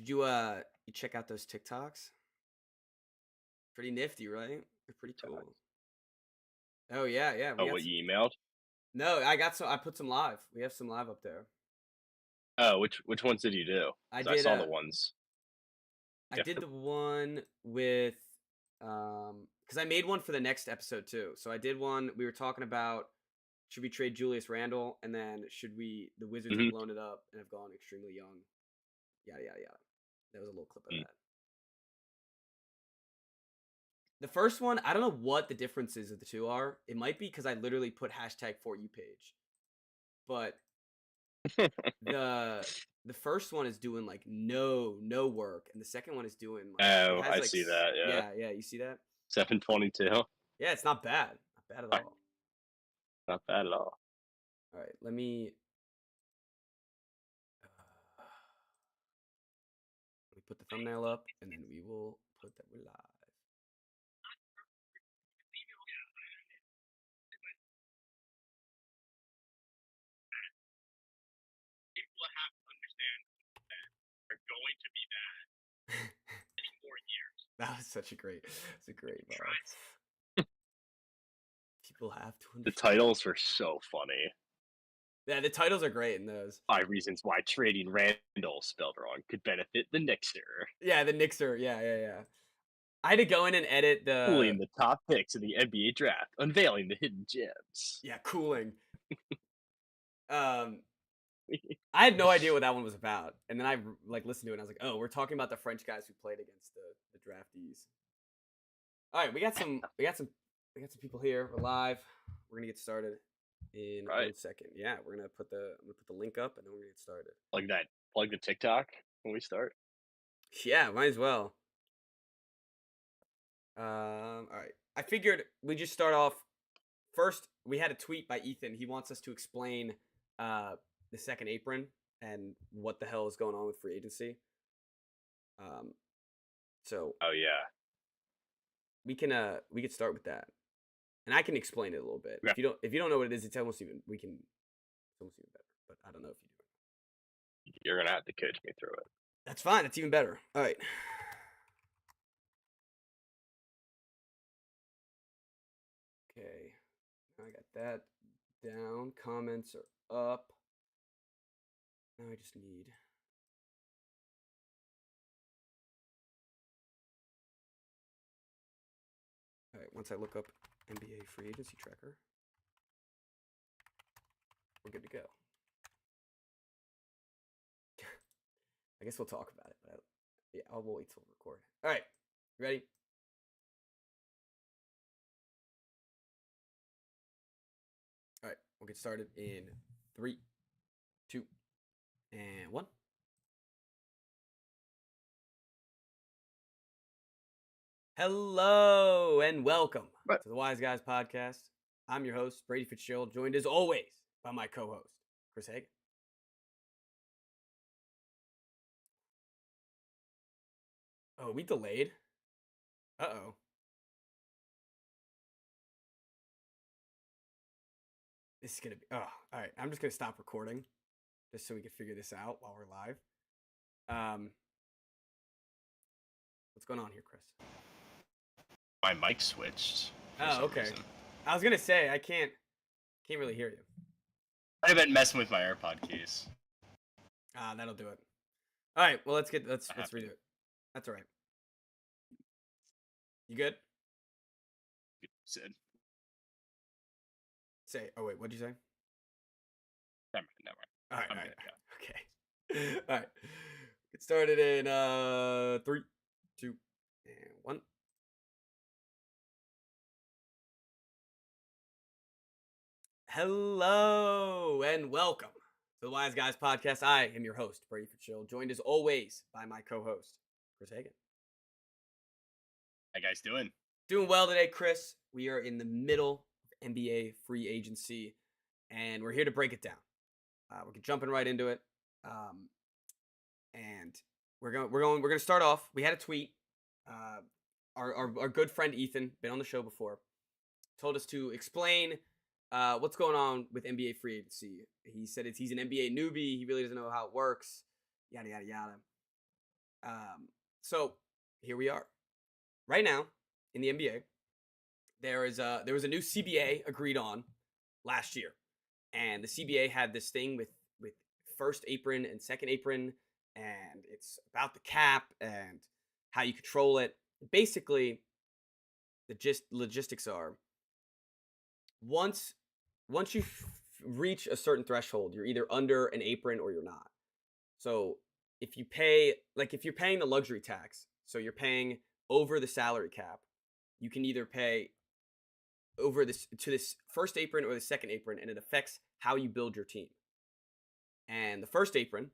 Did you check out those TikToks? Pretty nifty, right? They're pretty cool. Oh yeah, yeah. We Oh, got what some. you emailed? No, I got some. I put some live. We have some live up there. Oh, which ones did you do? I 'Cause I did saw the ones. I did Different. the one with because I made one for the next episode too. So I did one. We were talking about should we trade Julius Randle, and then should we? The Wizards have Mhm. blown it up and have gone extremely young. Yada yada yada. That was a little clip of Mm. that. The first one, I don't know what the differences of the two are. It might be because I literally put hashtag for you page, but the the first one is doing like no work, and the second one is doing like it Oh, has I like see that. Yeah, yeah, you see that? 722. Yeah, it's not bad, not bad at all. Not bad at all. All right, let me put the thumbnail up, and then we will put that we're live. People have to understand that they're going to be bad many more years. That was it's a great bar. People have to The understand. titles were so funny. Yeah, the titles are great in those. 5 reasons why trading Randall spelled wrong could benefit the Knickster. Yeah, the Knicks are yeah. I had to go in and edit the Cooling the top picks in the NBA draft, unveiling the hidden gems. cooling. Um, I had no idea what that one was about, and then I like listened to it, and I was like, oh, we're talking about the French guys who played against the draftees. All right, we got some people here. We're live. We're gonna get started in Right. 1 second. Yeah, I'm gonna put the link up, and then we're gonna get started. Plug the TikTok when we start. Yeah, might as well. All right. I figured we just start off. First, we had a tweet by Ethan. He wants us to explain the second apron and what the hell is going on with free agency. So Oh yeah. we could start with that, and I can explain it a little bit. Yeah. If you don't know what it is, it's almost even better. But I don't know if you do. You're gonna have to coach me through it. That's fine. It's even better. All right. Okay. I got that down. Comments are up. Now I just need. All right. Once I look up NBA free agency tracker, we're good to go. I guess we'll talk about it, but I'll wait till record. All right. Ready? All right. We'll get started in 3, 2, and 1. Hello and welcome to the Wise Guys podcast. I'm your host, Brady Fitzgerald, joined as always by my co-host, Chris Hagan. Oh, we delayed? Uh-oh. This is going to be... Oh, all right. I'm just going to stop recording just so we can figure this out while we're live. What's going on here, Chris? My mic switched. Oh, okay. Reason. I was gonna say I can't really hear you. I've been messing with my AirPod case. That'll do it. All right. Well, let's redo it. That's all right. You good? Said. Say. Oh wait, what'd you say? Never mind. All right. Okay. All right. Get started in 3, 2, and 1. Hello and welcome to the Wise Guys podcast. I am your host, Brady Fitzgerald, joined as always by my co-host, Chris Hagan. How you guys doing? Doing well today, Chris. We are in the middle of NBA free agency, and we're here to break it down. We're jumping right into it, and we're gonna start off. We had a tweet. Our good friend Ethan, been on the show before, told us to explain what's going on with NBA free agency. He said he's an NBA newbie. He really doesn't know how it works. Yada yada yada. So here we are. Right now in the NBA, there was a new CBA agreed on last year, and the CBA had this thing with first apron and second apron, and it's about the cap and how you control it. Basically, the logistics are once once you reach a certain threshold, you're either under an apron or you're not. So if you pay, like if you're paying the luxury tax, so you're paying over the salary cap, you can either pay over this to this first apron or the second apron, and it affects how you build your team. And the first apron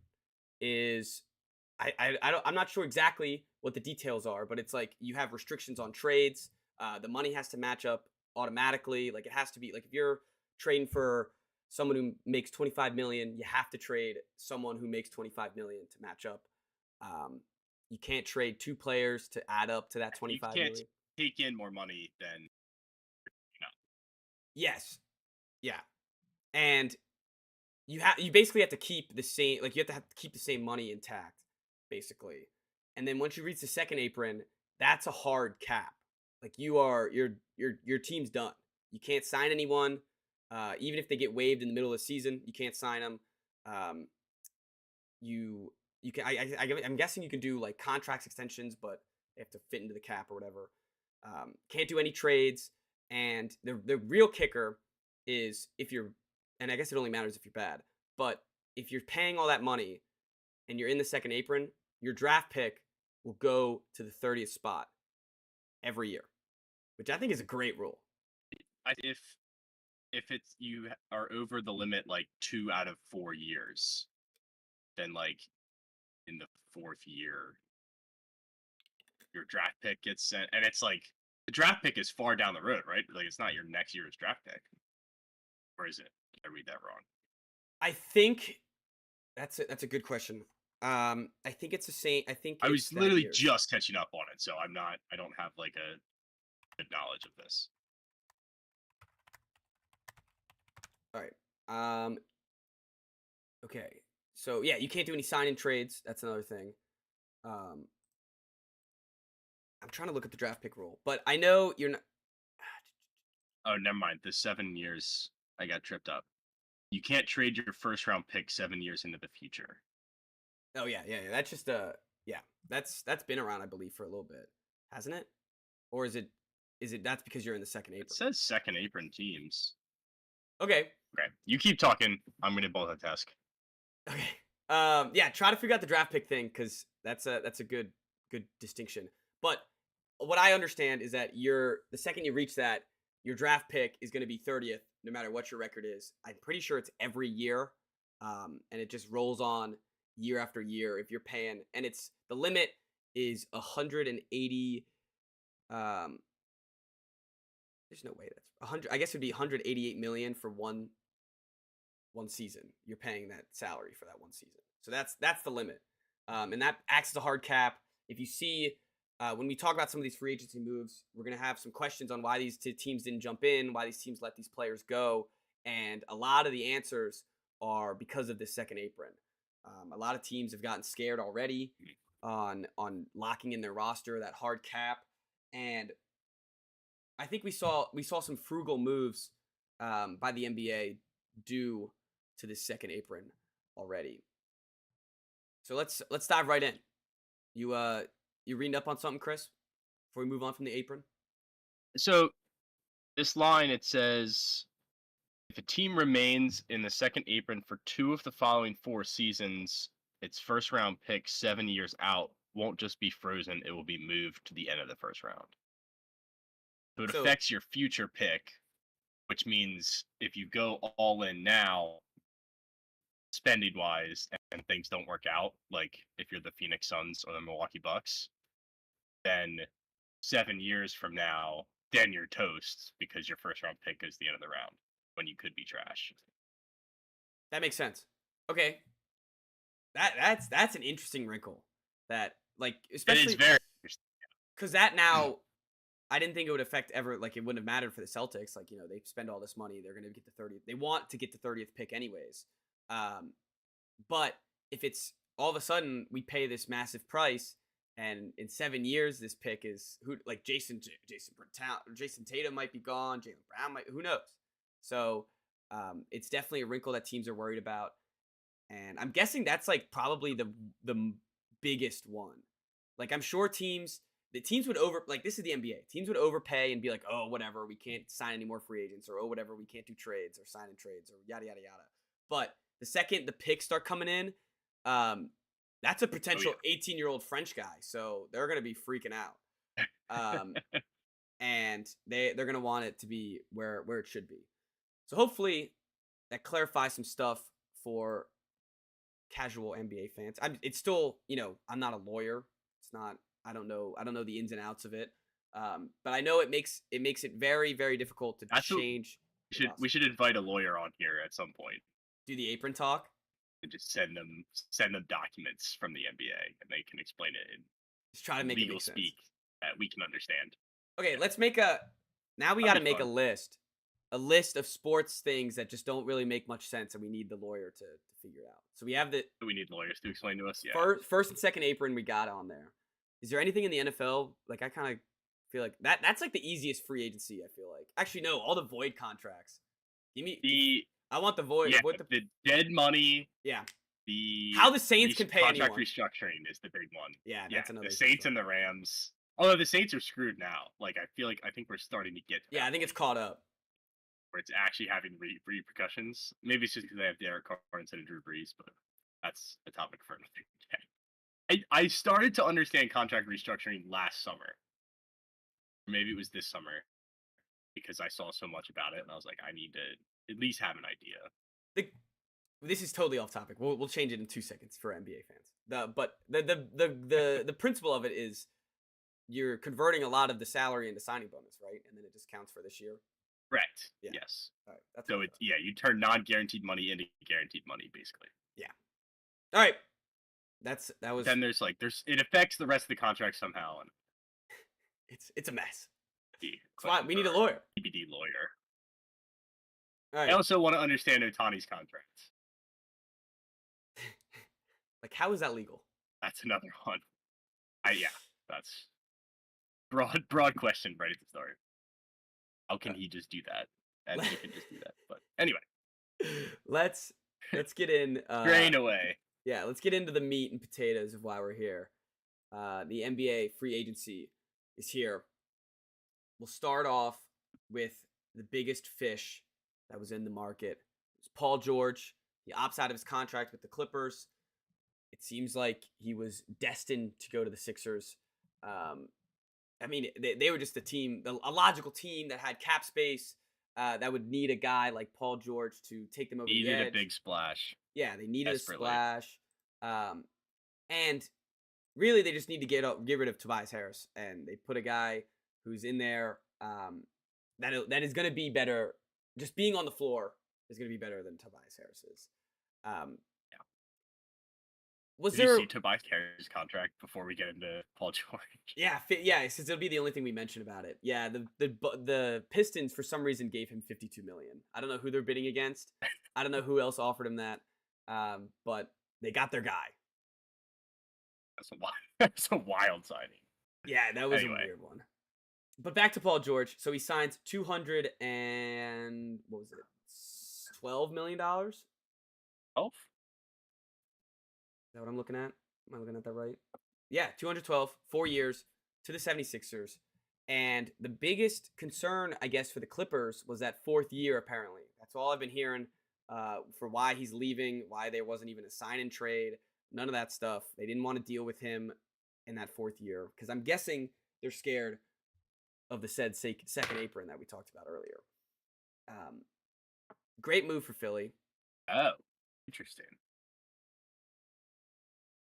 is I'm not sure exactly what the details are, but it's like you have restrictions on trades. The money has to match up automatically. Like it has to be like if you're trading for someone who makes 25 million, you have to trade someone who makes 25 million to match up. You can't trade two players to add up to that You 25 can't million. take in more money than Yes. Yeah. And you basically have to keep the same, like you have to keep the same money intact basically. And then once you reach the second apron, that's a hard cap. Like your team's done. You can't sign anyone. Even if they get waived in the middle of the season, you can't sign them. Um, you can I'm guessing you can do like contracts extensions, but they have to fit into the cap or whatever. Can't do any trades, and the real kicker is if you're, and I guess it only matters if you're bad, but if you're paying all that money and you're in the second apron, your draft pick will go to the 30th spot every year, which I think is a great rule. if it's you are over the limit like 2 out of 4 years, then like in the 4th year, your draft pick gets sent, and it's like the draft pick is far down the road, right? Like it's not your next year's draft pick, or is it? Did I read that wrong? I think that's a good question. I think it's the same. I think I it's was that literally year. just catching up on it, so I don't have like a good knowledge of this. All right. Okay. So yeah, you can't do any sign-in trades. That's another thing. I'm trying to look at the draft pick rule, but I know you're not. Oh, never mind. The 7 years, I got tripped up. You can't trade your first round pick 7 years into the future. Oh yeah. That's just yeah. That's been around, I believe, for a little bit, hasn't it? Or is it that's because you're in the second apron? It says second apron teams. Okay. Okay, you keep talking. I'm gonna multitask. Okay. Yeah, try to figure out the draft pick thing because that's a good distinction. But what I understand is that the second you reach that, your draft pick is going to be 30th, no matter what your record is. I'm pretty sure it's every year, and it just rolls on year after year if you're paying. And it's the limit is 180. There's no way that's 100. I guess it'd be 188 million for one season. You're paying that salary for that one season. So that's the limit. And that acts as a hard cap. If you see, when we talk about some of these free agency moves, we're going to have some questions on why these two teams didn't jump in, why these teams let these players go. And a lot of the answers are because of this second apron. A lot of teams have gotten scared already on locking in their roster, that hard cap. And I think we saw some frugal moves by the NBA due to this second apron already. So let's dive right in. You reading up on something, Chris? Before we move on from the apron. So this line, it says, if a team remains in the second apron for 2 of the following 4 seasons, its first round pick 7 years out won't just be frozen, it will be moved to the end of the first round. So it affects your future pick, which means if you go all in now, spending wise, and things don't work out, like if you're the Phoenix Suns or the Milwaukee Bucks, then 7 years from now, then you're toast because your first round pick is the end of the round when you could be trash. That makes sense. Okay. That's an interesting wrinkle. That like especially it is very because that now I didn't think it would affect ever, like it wouldn't have mattered for the Celtics. Like, they spend all this money, they're gonna get the 30th. They want to get the 30th pick anyways. But if it's all of a sudden we pay this massive price, and in 7 years this pick is who, like Jason Tatum might be gone, Jaylen Brown might, who knows? So it's definitely a wrinkle that teams are worried about, and I'm guessing that's like probably the biggest one. Like I'm sure the teams would this is the NBA. Teams would overpay and be like, oh, whatever, we can't sign any more free agents, or oh, whatever, we can't do trades or sign in trades or yada yada yada. But the second the picks start coming in, that's a potential 18-year-old French guy, so they're gonna be freaking out, and they're gonna want it to be where it should be. So hopefully that clarifies some stuff for casual NBA fans. It's still, I'm not a lawyer. It's not. I don't know the ins and outs of it, but I know it makes it very, very difficult to change. We should invite a lawyer on here at some point. Do the apron talk and just send them documents from the NBA, and they can explain it in just try to make legal it make speak that we can understand. Okay, let's make now we got to make a list of sports things that just don't really make much sense, and we need the lawyer to figure it out. So we have we need lawyers to explain to us. Yeah. First and second apron we got on there. Is there anything in the NFL? Like I kind of feel like that's like the easiest free agency. I feel like actually no, all the void contracts. Give me I want the void. Yeah, the dead money. Yeah. How the Saints can pay contract anyone. restructuring is the big one. Yeah, that's another. The Saints and the Rams. Although the Saints are screwed now. Like I think we're starting to get. To I think it's caught up. Where it's actually having repercussions. Maybe it's just because they have Derek Carr instead of Drew Brees, but that's a topic for another day. I started to understand contract restructuring last summer. Maybe it was this summer, because I saw so much about it, and I was like, I need to at least have an idea. This is totally off topic. We'll change it in 2 seconds for NBA fans. But the principle of it is you're converting a lot of the salary into signing bonus, right? And then it just counts for this year. Correct. Yeah. Yes. All right. That's so you turn non-guaranteed money into guaranteed money, basically. Yeah. All right. That was. Then it affects the rest of the contract somehow, and it's a mess. That's why we need a lawyer. CBD lawyer. All right. I also want to understand Ohtani's contract. Like, how is that legal? That's another one. That's broad question right at the start. How can he just do that? And he can just do that. But anyway, let's get in. Grain away. Yeah, let's get into the meat and potatoes of why we're here. The NBA free agency is here. We'll start off with the biggest fish that was in the market. It's Paul George. He opts out of his contract with the Clippers. It seems like he was destined to go to the Sixers. I mean, they were just a logical team that had cap space, that would need a guy like Paul George to take them over the edge. Needed a big splash. Yeah, they needed desperately. A splash. And really, they just need to get rid of Tobias Harris, and they put a guy who's in there that is going to be better. Just being on the floor is going to be better than Tobias Harris is. Did you see Tobias Harris' contract before we get into Paul George? Yeah, since it'll be the only thing we mention about it. Yeah, the Pistons for some reason gave him $52 million. I don't know who they're bidding against. I don't know who else offered him that. But they got their guy. That's a wild signing. Yeah, that was a weird one. But back to Paul George. So he signs $212 million. 12? Is that what I'm looking at? Am I looking at that right? Yeah, 212, 4 years to the 76ers. And the biggest concern, I guess, for the Clippers was that 4th year, apparently. That's all I've been hearing for why he's leaving, why there wasn't even a sign-and trade, none of that stuff. They didn't want to deal with him in that 4th year because I'm guessing they're scared of the said second apron that we talked about earlier. Great move for Philly. Oh, interesting.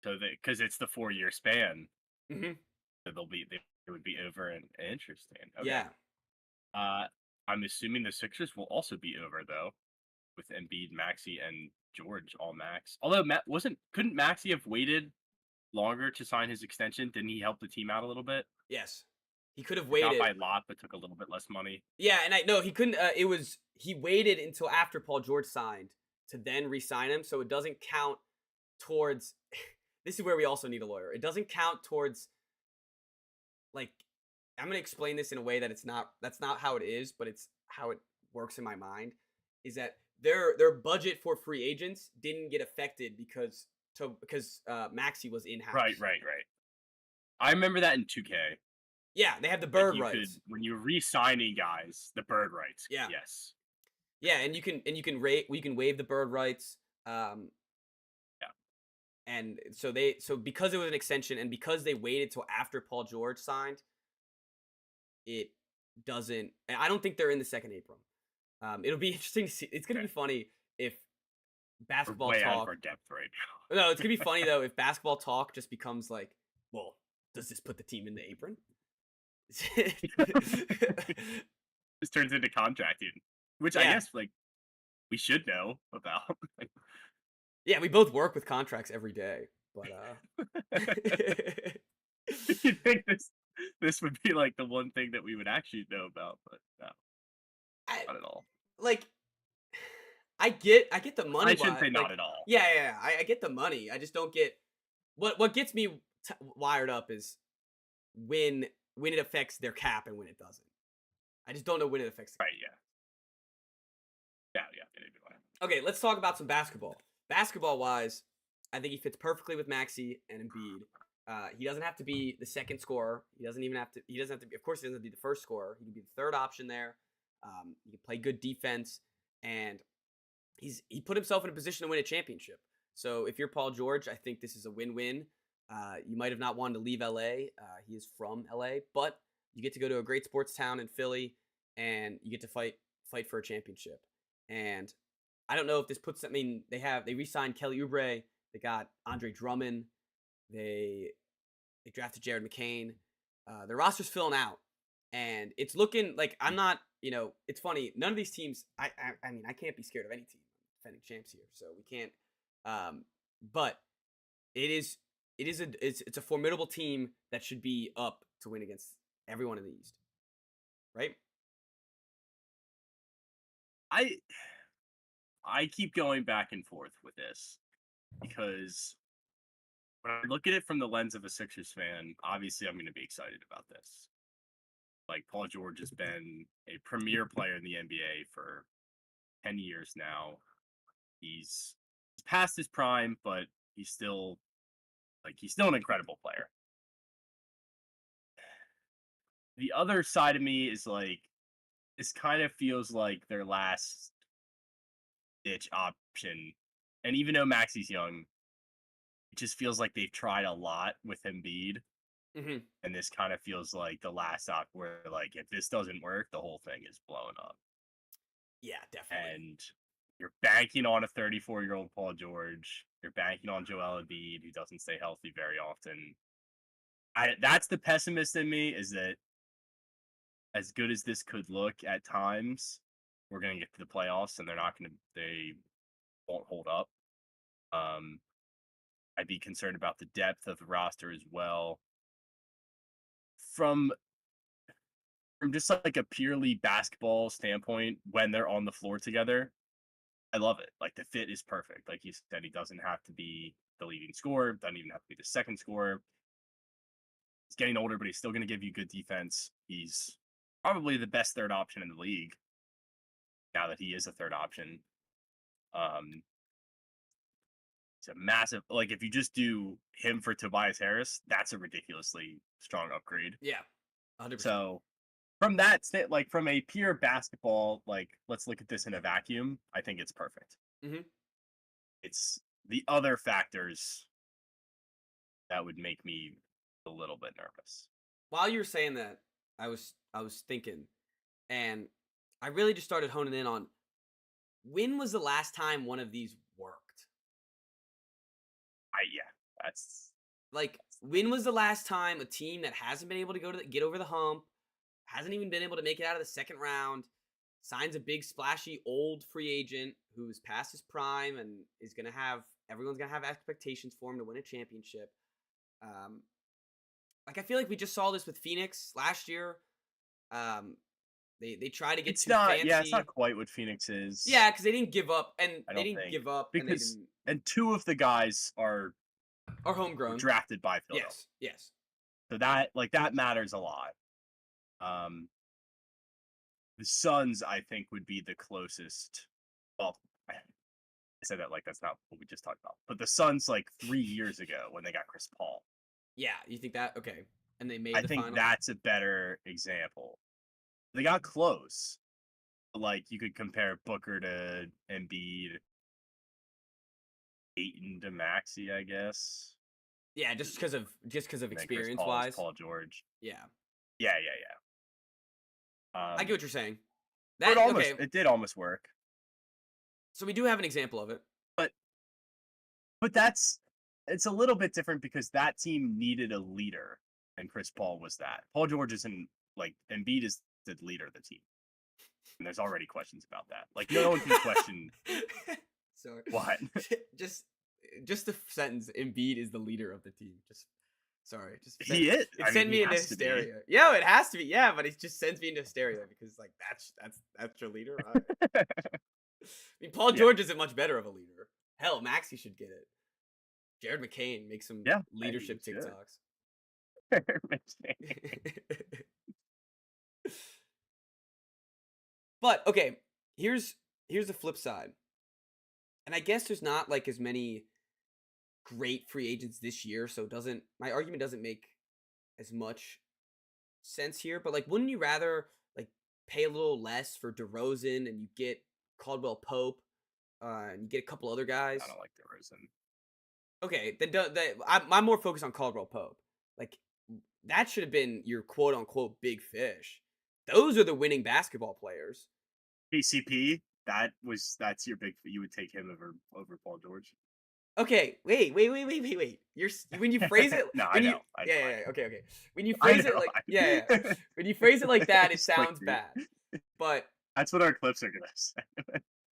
So because it's the 4-year span, so they would be over and interesting. Okay. Yeah. I'm assuming the Sixers will also be over though, with Embiid, Maxey, and George all max. Although couldn't Maxey have waited longer to sign his extension? Didn't he help the team out a little bit? Yes, he could have waited. Not by a lot, but took a little bit less money. Yeah, and he couldn't. He waited until after Paul George signed to then re-sign him, so it doesn't count towards this is where we also need a lawyer. It doesn't count towards like I'm gonna explain this in a way that that's not how it is, but it's how it works in my mind. Is that their budget for free agents didn't get affected because Maxi was in house. Right. I remember that in 2K. Yeah, they have the Like, bird you rights. when you're re-signing guys, the bird rights. Yeah. Yes. Yeah, and you can waive the bird rights. Yeah. And so because it was an extension and because they waited till after Paul George signed, it doesn't. I don't think they're in the second apron. It'll be interesting to see. It's gonna be funny if We're basketball way out of talk. our depth right now. No, it's gonna be funny though if basketball talk just becomes like, well, does this put the team in the apron? This turns into contracting, which I Yeah. guess like we should know about. Yeah, we both work with contracts every day, but You'd think this would be like the one thing that we would actually know about, but no, not at all. like I get the money. I shouldn't say not at all. Yeah. I get the money. I just don't get what gets me wired up is when it affects their cap and when it doesn't. I just don't know when it affects. Right? Yeah. Okay, let's talk about some basketball. Basketball wise, I think he fits perfectly with Maxi and Embiid. He doesn't have to be the second scorer. He doesn't have to be. Of course, he doesn't have to be the first scorer. He can be the third option there. He can play good defense, and he put himself in a position to win a championship. So if you're Paul George, I think this is a win-win. You might have not wanted to leave LA. He is from LA, but you get to go to a great sports town in Philly, and you get to fight for a championship. And I don't know if this puts. I mean, they re-signed Kelly Oubre. They got Andre Drummond. They drafted Jared McCain. Their roster's filling out, and it's looking like I'm not. It's funny. None of these teams. I mean, I can't be scared of any team. I'm defending champs here, so we can't. But it's a formidable team that should be up to win against everyone in the East, right? I keep going back and forth with this because when I look at it from the lens of a Sixers fan, obviously I'm going to be excited about this. Like, Paul George has been a premier player in the NBA for 10 years now. He's past his prime, but he's still an incredible player. The other side of me is like, this kind of feels like their last ditch option. And even though Maxi's young, it just feels like they've tried a lot with Embiid. Mm-hmm. And this kind of feels like the last op where, like, if this doesn't work, the whole thing is blowing up. Yeah, definitely. And you're banking on a 34-year-old Paul George. You're banking on Joel Embiid, who doesn't stay healthy very often. That's the pessimist in me, is that as good as this could look at times, we're going to get to the playoffs and they won't hold up. I'd be concerned about the depth of the roster as well. From just like a purely basketball standpoint, when they're on the floor together, I love it. Like, the fit is perfect. Like you said, he doesn't have to be the leading scorer, doesn't even have to be the second scorer. He's getting older, but he's still going to give you good defense. He's probably the best third option in the league now that he is a third option. It's a massive, like, if you just do him for Tobias Harris, that's a ridiculously strong upgrade. Yeah, 100%. So from that, like, from a pure basketball, like, let's look at this in a vacuum, I think it's perfect. Mm-hmm. It's the other factors that would make me a little bit nervous. While you were saying that, I was thinking, and I really just started honing in on when was the last time one of these worked? That's like, when was the last time a team that hasn't been able to get over the hump, hasn't even been able to make it out of the second round, signs a big splashy old free agent who's past his prime and is gonna have everyone's gonna have expectations for him to win a championship? Like, I feel like we just saw this with Phoenix last year. They try to get it's too not fancy. Yeah, it's not quite what Phoenix is. because they didn't give up, and I they don't didn't think. give up Because and two of the guys are Or homegrown. drafted by Philadelphia. Yes. So that matters a lot. The Suns, I think, would be the closest. Well, I said that like that's not what we just talked about. But the Suns, like 3 years ago when they got Chris Paul. Yeah, you think that? Okay. And they made I the think finals? that's a better example. They got close. Like you could compare Booker to Embiid, Ayton to Maxey, I guess. Yeah, just because of And then Chris experience Paul is wise. Paul George. Yeah. Yeah. I get what you're saying. But Okay. it did almost work. So we do have an example of it. But it's a little bit different because that team needed a leader, and Chris Paul was that. Paul George isn't like Embiid is the leader of the team, and there's already questions about that. Like no one can question Sorry. what. just the sentence. Embiid is the leader of the team. He is. It sent me into has to be. hysteria. Yeah, it has to be. Yeah, but it just sends me into hysteria because like that's your leader. All right. I mean, Paul George isn't much better of a leader. Hell, Maxey should get it. Jared McCain makes some leadership TikToks. But okay, here's the flip side. And I guess there's not like as many great free agents this year, so my argument doesn't make as much sense here. But like, wouldn't you rather like pay a little less for DeRozan and you get Caldwell Pope, and you get a couple other guys? I don't like DeRozan. Okay, then I'm more focused on Caldwell Pope. Like that should have been your quote unquote big fish. Those are the winning basketball players. KCP, that's your big. You would take him over Paul George. Okay, wait. When you phrase it, no, I know. Okay. When you phrase it like, when you phrase it like that, it sounds bad. But that's what our clips are gonna say.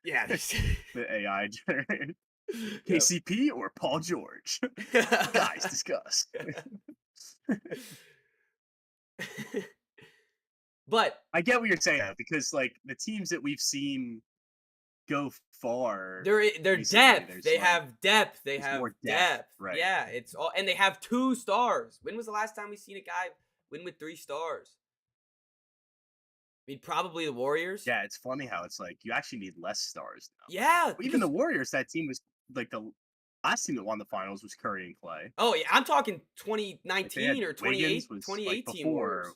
Yeah, the AI generated. KCP or Paul George? Guys, discuss. But I get what you're saying because like the teams that we've seen go far, they're depth. They have depth. They have depth. Right. Yeah, it's all, and they have 2 stars. When was the last time we seen a guy win with 3 stars? I mean, probably the Warriors. Yeah, it's funny how it's like you actually need less stars now. Yeah, even the Warriors. That team was like the last team that won the finals was Curry and Clay. Oh yeah, I'm talking 2019 like or 2018 Warriors.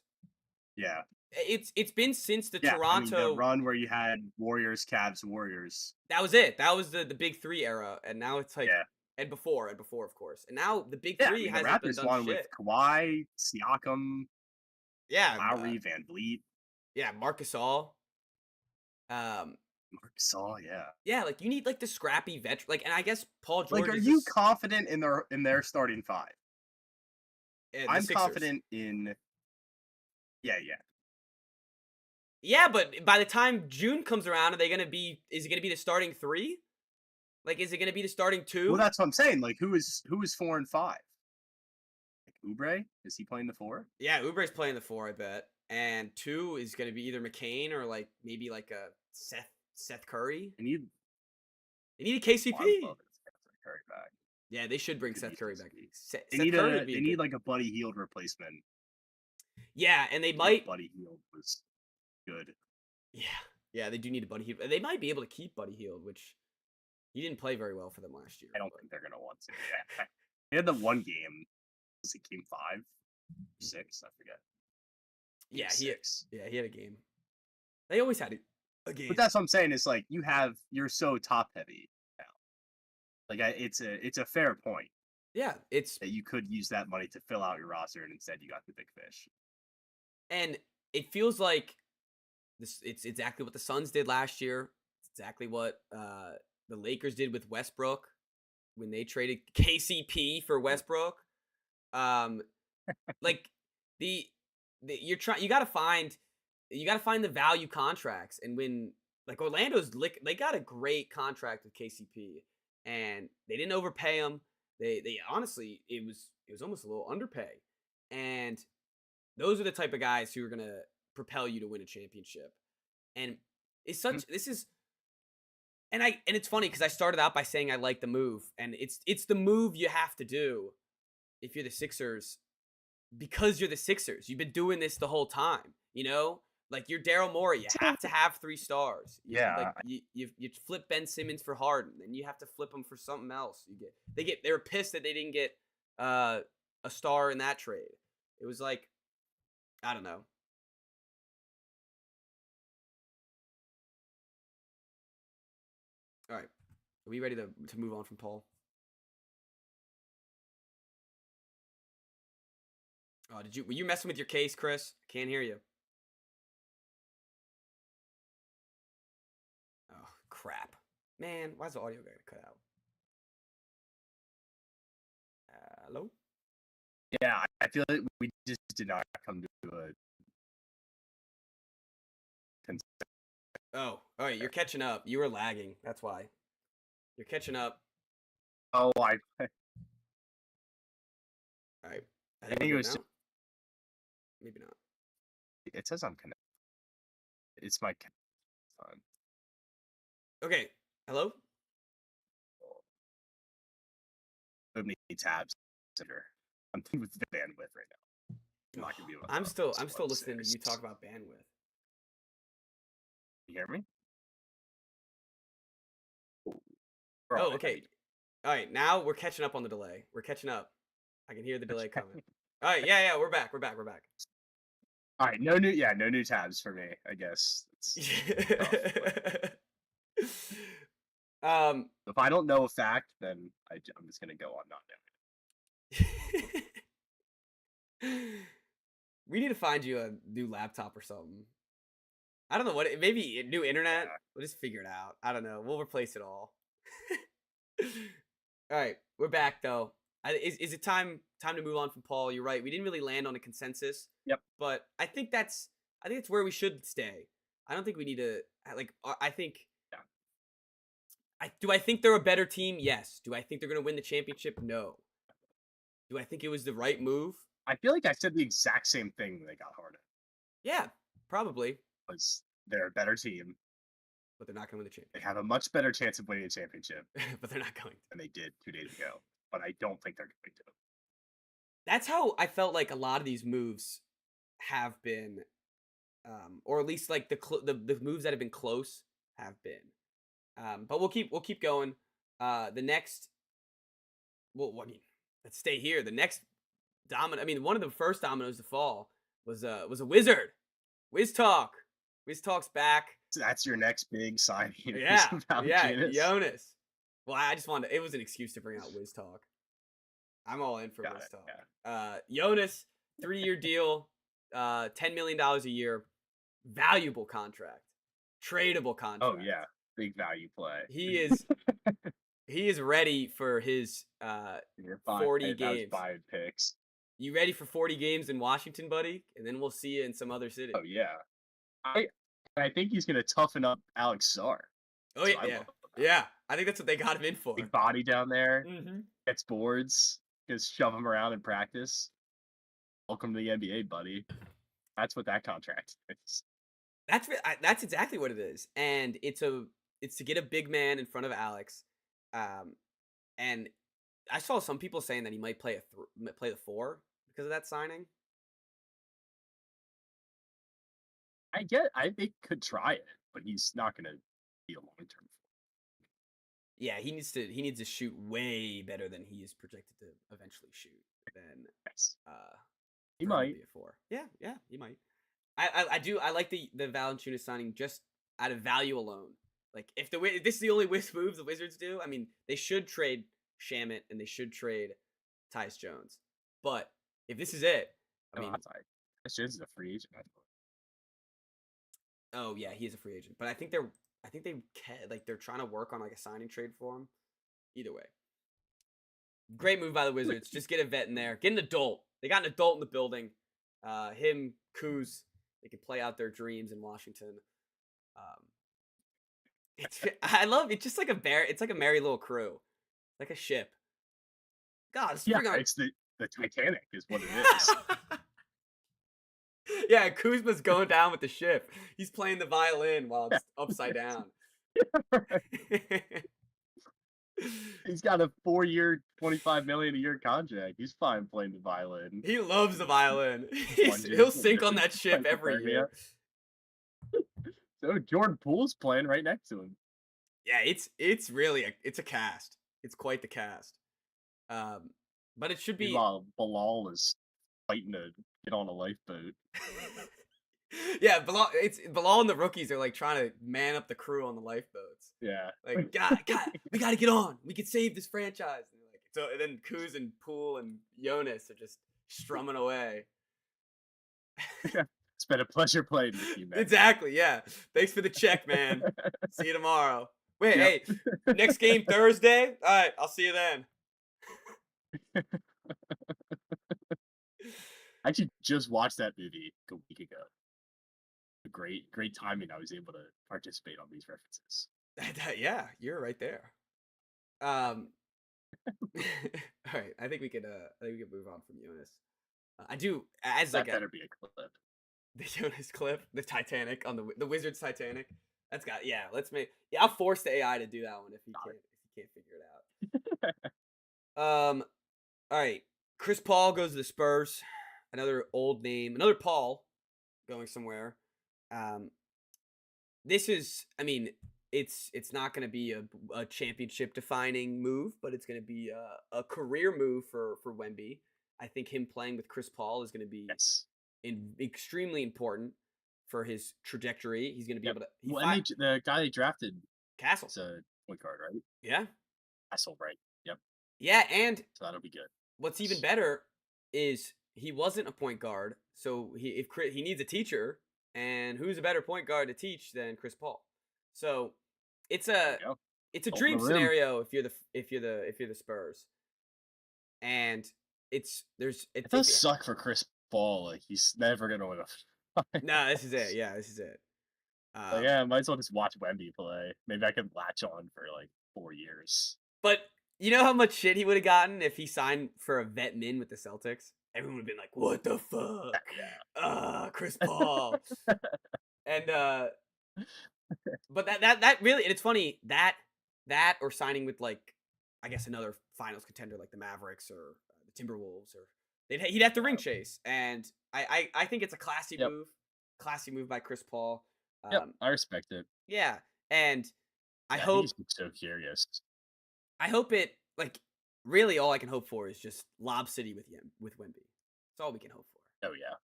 Yeah. It's been since the Toronto I mean, the run where you had Warriors, Cavs, Warriors. That was it. That was the big 3 era, and now it's like and before of course. And now the big 3 hasn't the been Raptors done won shit. with Kawhi, Siakam, Lowry, Van Vliet. Yeah, Marc Gasol. Marc Gasol, yeah, like you need like the scrappy veteran, like, and I guess Paul George. Like, are you confident in their starting 5? I'm Sixers. confident in. Yeah, but by the time June comes around, is it gonna be the starting 3? Like, is it gonna be the starting 2? Well, that's what I'm saying. Like, who is 4 and 5? Like Oubre, is he playing the 4? Yeah, Oubre's playing the 4, I bet. And 2 is gonna be either McCain or like maybe like a Seth Curry. They need a KCP. Curry back. Yeah, they should bring Seth Curry back. They need like a Buddy Hield replacement. Yeah, and they might. Buddy Hield was good. Yeah, they do need a Buddy Hield. They might be able to keep Buddy Hield, which he didn't play very well for them last year. I don't think they're gonna want to. Yeah, they had the one game. Was it game 5, 6? I forget. Yeah, he had a game. They always had a game. But that's what I'm saying. Is like you're so top heavy now. Like it's a fair point. Yeah, it's that you could use that money to fill out your roster, and instead you got the big fish. And it feels like this. It's exactly what the Suns did last year. It's exactly what the Lakers did with Westbrook when they traded KCP for Westbrook. Like you got to find the value contracts, and when like they got a great contract with KCP, and they didn't overpay him. They honestly, it was almost a little underpay, and those are the type of guys who are gonna propel you to win a championship. And it's such and it's funny because I started out by saying I like the move, and it's the move you have to do if you're the Sixers, because you're the Sixers, you've been doing this the whole time. Like you're Daryl Morey, you have to have 3 stars. Yeah. You flip Ben Simmons for Harden, then you have to flip him for something else. They were pissed that they didn't get a star in that trade. It was like, I don't know. All right, are we ready to move on from Paul? Oh, were you messing with your case, Chris? Can't hear you. Oh, crap. Man, why's the audio going to cut out? Hello? Yeah, I feel like we just did not come to a consensus. Oh, all right, you're catching up. You were lagging. That's why. You're catching up. Oh, All right. I think it was. Maybe not. It says I'm connected. It's my time. Okay. Hello? Many tabs. I'm thinking with the bandwidth right now. I'm not gonna be able to I'm still listening to you talk about bandwidth. You hear me? Oh, okay. All right, now we're catching up on the delay. We're catching up. I can hear the delay coming. All right, yeah, we're back. All right, no new tabs for me, I guess. Tough, if I don't know a fact, then I'm just gonna go on not knowing. We need to find you a new laptop or something. I don't know what. Maybe a new internet. Yeah. We'll just figure it out. I don't know. We'll replace it all. All right, we're back though. Is it time to move on from Paul? You're right. We didn't really land on a consensus. Yep. But I think that's where we should stay. I don't think we need to I think. Yeah. Do I think they're a better team? Yes. Do I think they're going to win the championship? No. Do I think it was the right move? I feel like I said the exact same thing when they got Harden. Yeah, probably. Was they're a better team. But they're not going to win the championship. They have a much better chance of winning a championship. But they're not going to. Than they did 2 days ago. But I don't think they're going to. That's how I felt like a lot of these moves have been, or at least like the moves that have been close have been. But we'll keep going. The next, let's stay here. The next domino. I mean, one of the first dominoes to fall was a Wizard. Wiz Talk's back. So that's your next big signing. Yeah, Jonas. Well, I just wanted. It was an excuse to bring out Wiz Talk. I'm all in for Wiz Talk. Yeah. Jonas, 3-year deal, $10 million a year, valuable contract, tradable contract. Oh yeah, big value play. He is ready for his 40 games. 5 picks. You ready for 40 games in Washington, buddy? And then we'll see you in some other city. Oh yeah, I think he's gonna toughen up Alex Sarr. Oh yeah. I think that's what they got him in for. Big body down there. Mm-hmm. Gets boards. Just shove him around in practice. Welcome to the NBA, buddy. That's what that contract is. That's exactly what it is, and it's to get a big man in front of Alex, and I saw some people saying that he might play the 4 because of that signing. I think could try it, but he's not going to be a long term. Yeah, he needs to shoot way better than he is projected to eventually shoot. Then yes. He might be a 4. Yeah, he might. I like the Valanciunas signing just out of value alone. Like if this is the only move the Wizards do, I mean they should trade Shamet and they should trade Tyus Jones. But if this is it, I mean Tyus Jones is a free agent. Oh yeah, he is a free agent. But I think they're trying to work on like a signing trade for him. Either way. Great move by the Wizards. Just get a vet in there. Get an adult. They got an adult in the building. Him, Kuz, they can play out their dreams in Washington. I love it. Just like it's like a merry little crew. Like a ship. God, it's the Titanic is what it is. Yeah, Kuzma's going down with the ship. He's playing the violin while it's upside down. He's got a 4-year, $25 million a year contract. He's fine playing the violin. He loves the violin. Lunges He'll and sink on that ship every hypothermia. year. So Jordan Poole's playing right next to him. Yeah, it's really it's a cast. It's quite the cast. But it should be. Meanwhile, Bilal is fighting to get on a lifeboat. Yeah, Bilal and the rookies are like trying to man up the crew on the lifeboats. Yeah. Like, God, we gotta get on. We can save this franchise. And like, so and then Kuz and Poole and Jonas are just strumming away. It's been a pleasure playing with you, man. Exactly. Yeah. Thanks for the check, man. See you tomorrow. Wait, hey, next game Thursday. All right, I'll see you then. I actually just watched that movie a week ago. Great timing. I was able to participate on these references. Yeah, you're right there. All right, I think we could move on from Jonas. I do as That like better be a clip. the Jonas clip, the Titanic on the Wizard's Titanic. That's got let's make I'll force the AI to do that one if he can't figure it out. All right, Chris Paul goes to the Spurs. Another old name, another Paul going somewhere. This is, I mean, it's not going to be a championship defining move, but it's going to be a career move for Wemby. I think him playing with Chris Paul is going to be extremely important for his trajectory. He's going to be able to. The guy they drafted, Castle, is a point guard, right? Yeah, Castle, right? Yep. Yeah, and so that'll be good. What's even better is he wasn't a point guard, so he needs a teacher, and who's a better point guard to teach than Chris Paul? So it's a dream scenario if you're the Spurs, and it does suck for Chris Paul. Like he's never gonna win a. No, this is it. Yeah, this is it. Might as well just watch Wemby play. Maybe I could latch on for like 4 years. But you know how much shit he would have gotten if he signed for a vet min with the Celtics? Everyone would have been like, "What the fuck? Yeah. Chris Paul." And but that really, and it's funny that or signing with like, I guess another finals contender like the Mavericks or the Timberwolves, or he'd have to ring chase, and I think it's a classy move by Chris Paul. I respect it. Yeah, and I hope he's so curious. I hope it, like, really all I can hope for is just Lob City with Wemby. That's all we can hope for. Oh yeah,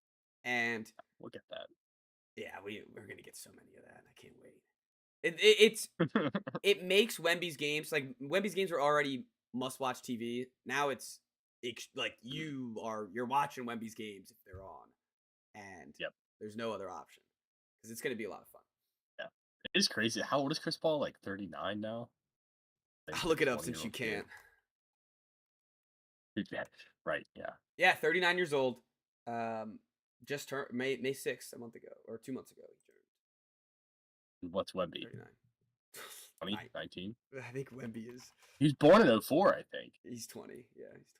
and we'll get that. Yeah, we're gonna get so many of that. I can't wait. It makes Wemby's games, like Wemby's games were already must-watch TV. Now it's like you're watching Wemby's games if they're on, and there's no other option because it's gonna be a lot of fun. Yeah, it is crazy. How old is Chris Paul? Like 39 now. I'll look it up since you can't. Right. Yeah. Yeah, 39 years old. Just turned May 6th, a month ago or 2 months ago. He turned. What's Wemby? 39. 20, 19. I think Wemby is. He was born in 2004, I think. He's 20. Yeah, he's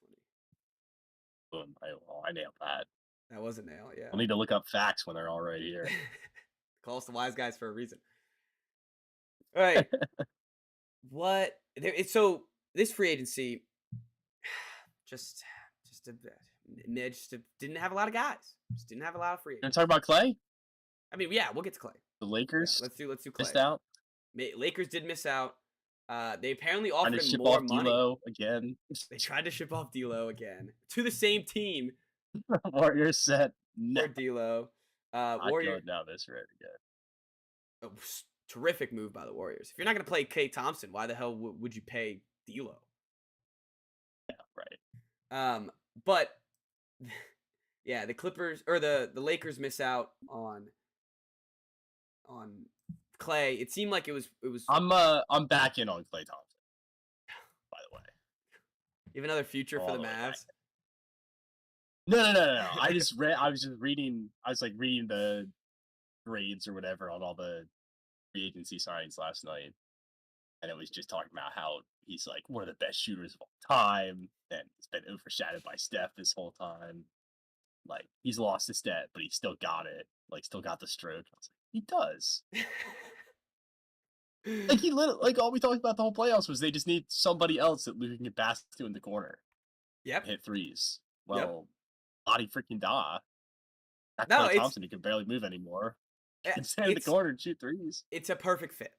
20. Boom! I nailed that. That was a nail. Yeah. I'll need to look up facts when they're all right here. Call us the wise guys for a reason. All right. So this free agency just didn't have a lot of guys. Just didn't have a lot of free agents. Gonna talk about Clay? I mean, yeah, we'll get to Clay. The Lakers. Yeah, let's do Clay. Missed out. Lakers did miss out. They apparently offered him ship more off money. D'Lo again. They tried to ship off D'Lo again to the same team. Warriors said no. For D'Lo. Warriors now this right again. Terrific move by the Warriors. If you're not going to play Klay Thompson, why the hell would you pay D'Lo? Yeah, right. But yeah, the Clippers or the Lakers miss out on Clay. It seemed like it was. I'm back in on Klay Thompson. By the way, you have another future for the Mavs. No. I was just reading. I was like reading the grades or whatever on all the free agency signings last night, and it was just talking about how he's like one of the best shooters of all time, and it's been overshadowed by Steph this whole time. Like he's lost his step, but he still got it. Like still got the stroke. I was like, he does. Like he literally, like all we talked about the whole playoffs was they just need somebody else that Luka can pass to in the corner, Yep. hit threes. Yep. Well, Adi freaking da. That No, Klay Thompson, he can barely move anymore. He can stand in the corner and shoot threes. It's a perfect fit.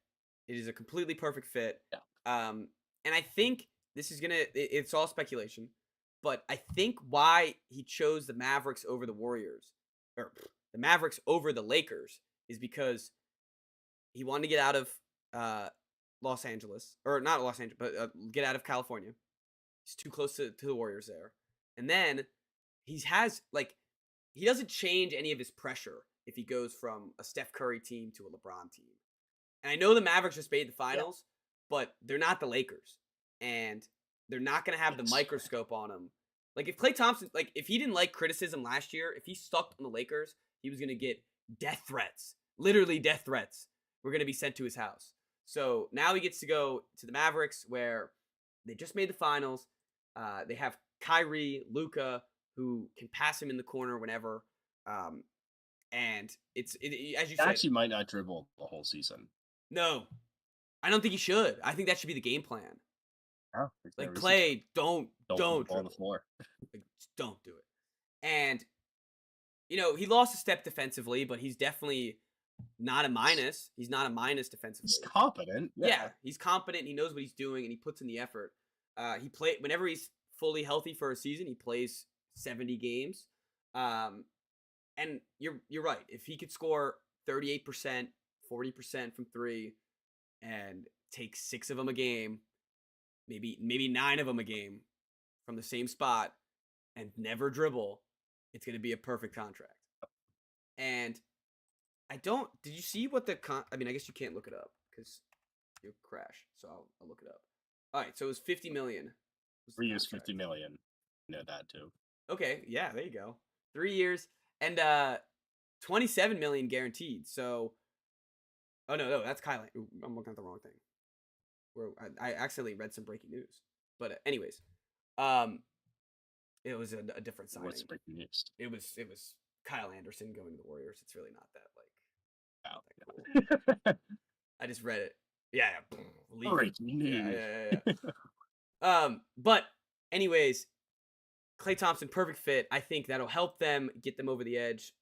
It is a completely perfect fit. Yeah. And I think this is gonna. It's all speculation, but I think why he chose the Mavericks over the Warriors, or the Mavericks over the Lakers, is because he wanted to get out of Los Angeles, or not Los Angeles, but get out of California. He's too close to the Warriors there, and then he doesn't change any of his pressure if he goes from a Steph Curry team to a LeBron team. And I know the Mavericks just made the finals, but they're not the Lakers, and they're not going to have the microscope on him. Like if Klay Thompson, like if he didn't like criticism last year, if he stuck on the Lakers, he was going to get death threats, literally death threats. We're going to be sent to his house. So now he gets to go to the Mavericks, where they just made the finals. They have Kyrie, Luka, who can pass him in the corner whenever. And as you said, actually might not dribble the whole season. No, I don't think he should. I think that should be the game plan. Oh, like Klay, don't ball on the floor. Like, just don't do it. And he lost a step defensively, but he's definitely not a minus. He's not a minus defensively. He's competent. Yeah, he's competent. He knows what he's doing, and he puts in the effort. Whenever he's fully healthy for a season, he plays 70 games. And you're right. If he could score 38%, 40% from three, and take 6 of them a game, maybe 9 of them a game from the same spot, and never dribble, it's going to be a perfect contract. And did you see what I guess you can't look it up because you'll crash. So I'll look it up. All right. So it was $50 million. 3 years, $50 million. I know that too. Okay. Yeah. There you go. 3 years and $27 million guaranteed. So, oh no, that's Kyle. I'm looking at the wrong thing. I accidentally read some breaking news. But anyways, it was a different signing. What's breaking news? It was Kyle Anderson going to the Warriors. It's really not that cool. I just read it. Yeah. Breaking news. Yeah. But anyways, Klay Thompson, perfect fit. I think that'll help them get them over the edge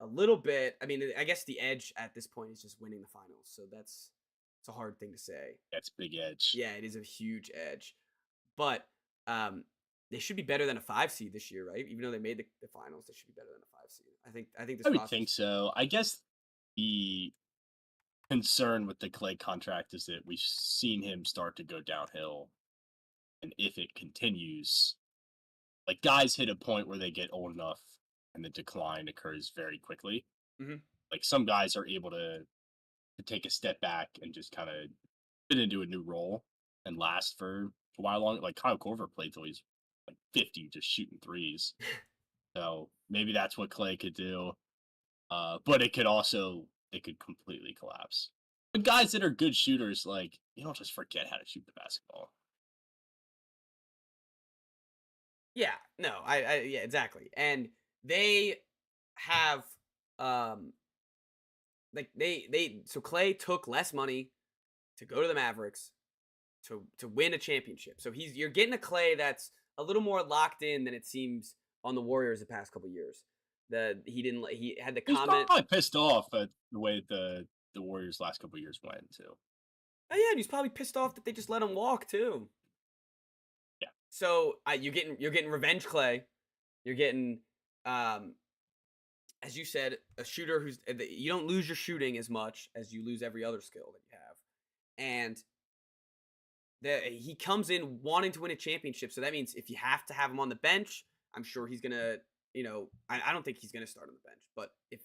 a little bit. I mean, I guess the edge at this point is just winning the finals. So it's a hard thing to say. That's big edge. Yeah, it is a huge edge. But they should be better than a 5 seed this year, right? Even though they made the finals, they should be better than a 5 seed. I think this. I would think so. I guess the concern with the Klay contract is that we've seen him start to go downhill, and if it continues, like guys hit a point where they get old enough and the decline occurs very quickly. Mm-hmm. Like some guys are able to take a step back and just kind of fit into a new role and last for a while long. Like Kyle Korver played till he's like 50 just shooting threes. So maybe that's what Klay could do. But it could completely collapse. But guys that are good shooters, like, you don't just forget how to shoot the basketball. Yeah, no, yeah, exactly. And they have so Klay took less money to go to the Mavericks to win a championship. So you're getting a Klay that's a little more locked in than it seems on the Warriors the past couple of years. He had the comment. He's probably pissed off at the way the Warriors last couple of years went too. Oh yeah, and he's probably pissed off that they just let him walk too. Yeah. So you're getting revenge Klay. You're getting, as you said, a shooter you don't lose your shooting as much as you lose every other skill that you have, and he comes in wanting to win a championship. So that means if you have to have him on the bench, I'm sure he's gonna. I don't think he's gonna start on the bench, but if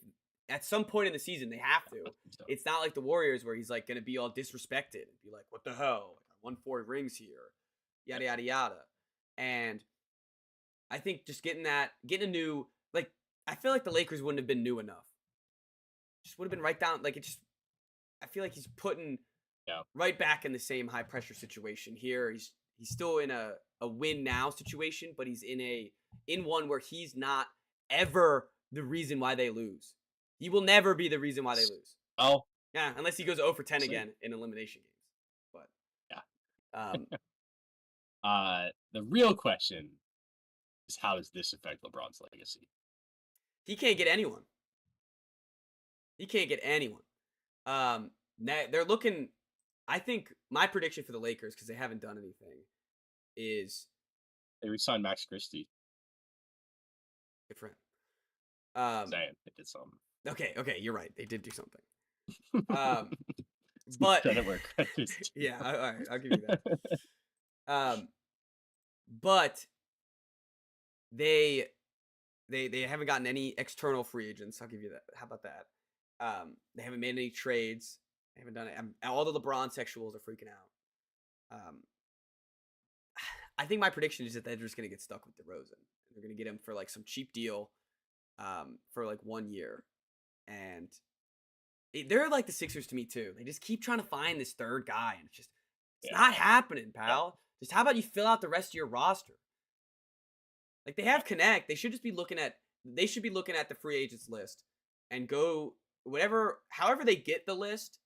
at some point in the season they have to, it's not like the Warriors where he's like gonna be all disrespected and be like, "What the hell? I won 4 rings here," yada yada yada. And I think just getting a new, like, I feel like the Lakers wouldn't have been new enough. Just would have been right down, like, I feel like he's putting right back in the same high pressure situation here. He's still in a win now situation, but he's in one where he's not ever the reason why they lose. He will never be the reason why they lose. Oh, Yeah, unless he goes 0 for 10 Sweet. again in elimination games. But The real question is, how does this affect LeBron's legacy? he can't get anyone. He can't get anyone. They're looking. I think my prediction for the Lakers, because they haven't done anything, is They re-signed Max Christie. good for him. Saying they did something. Okay, you're right. They did do something. But Credit where credit is due. yeah, all right, I'll give you that. But they haven't gotten any external free agents. I'll give you that. How about that? They haven't made any trades. They haven't done it. All the LeBron sexuals are freaking out. I think my prediction is that they're just gonna get stuck with DeRozan. They're gonna get him for like some cheap deal, for like 1 year, and they're like the Sixers to me too. They just keep trying to find this third guy, and it's not happening, pal. Just how about you fill out the rest of your roster? Like, they have Connect. They should just be looking at. They should be looking at the free agents list and go however they get the list.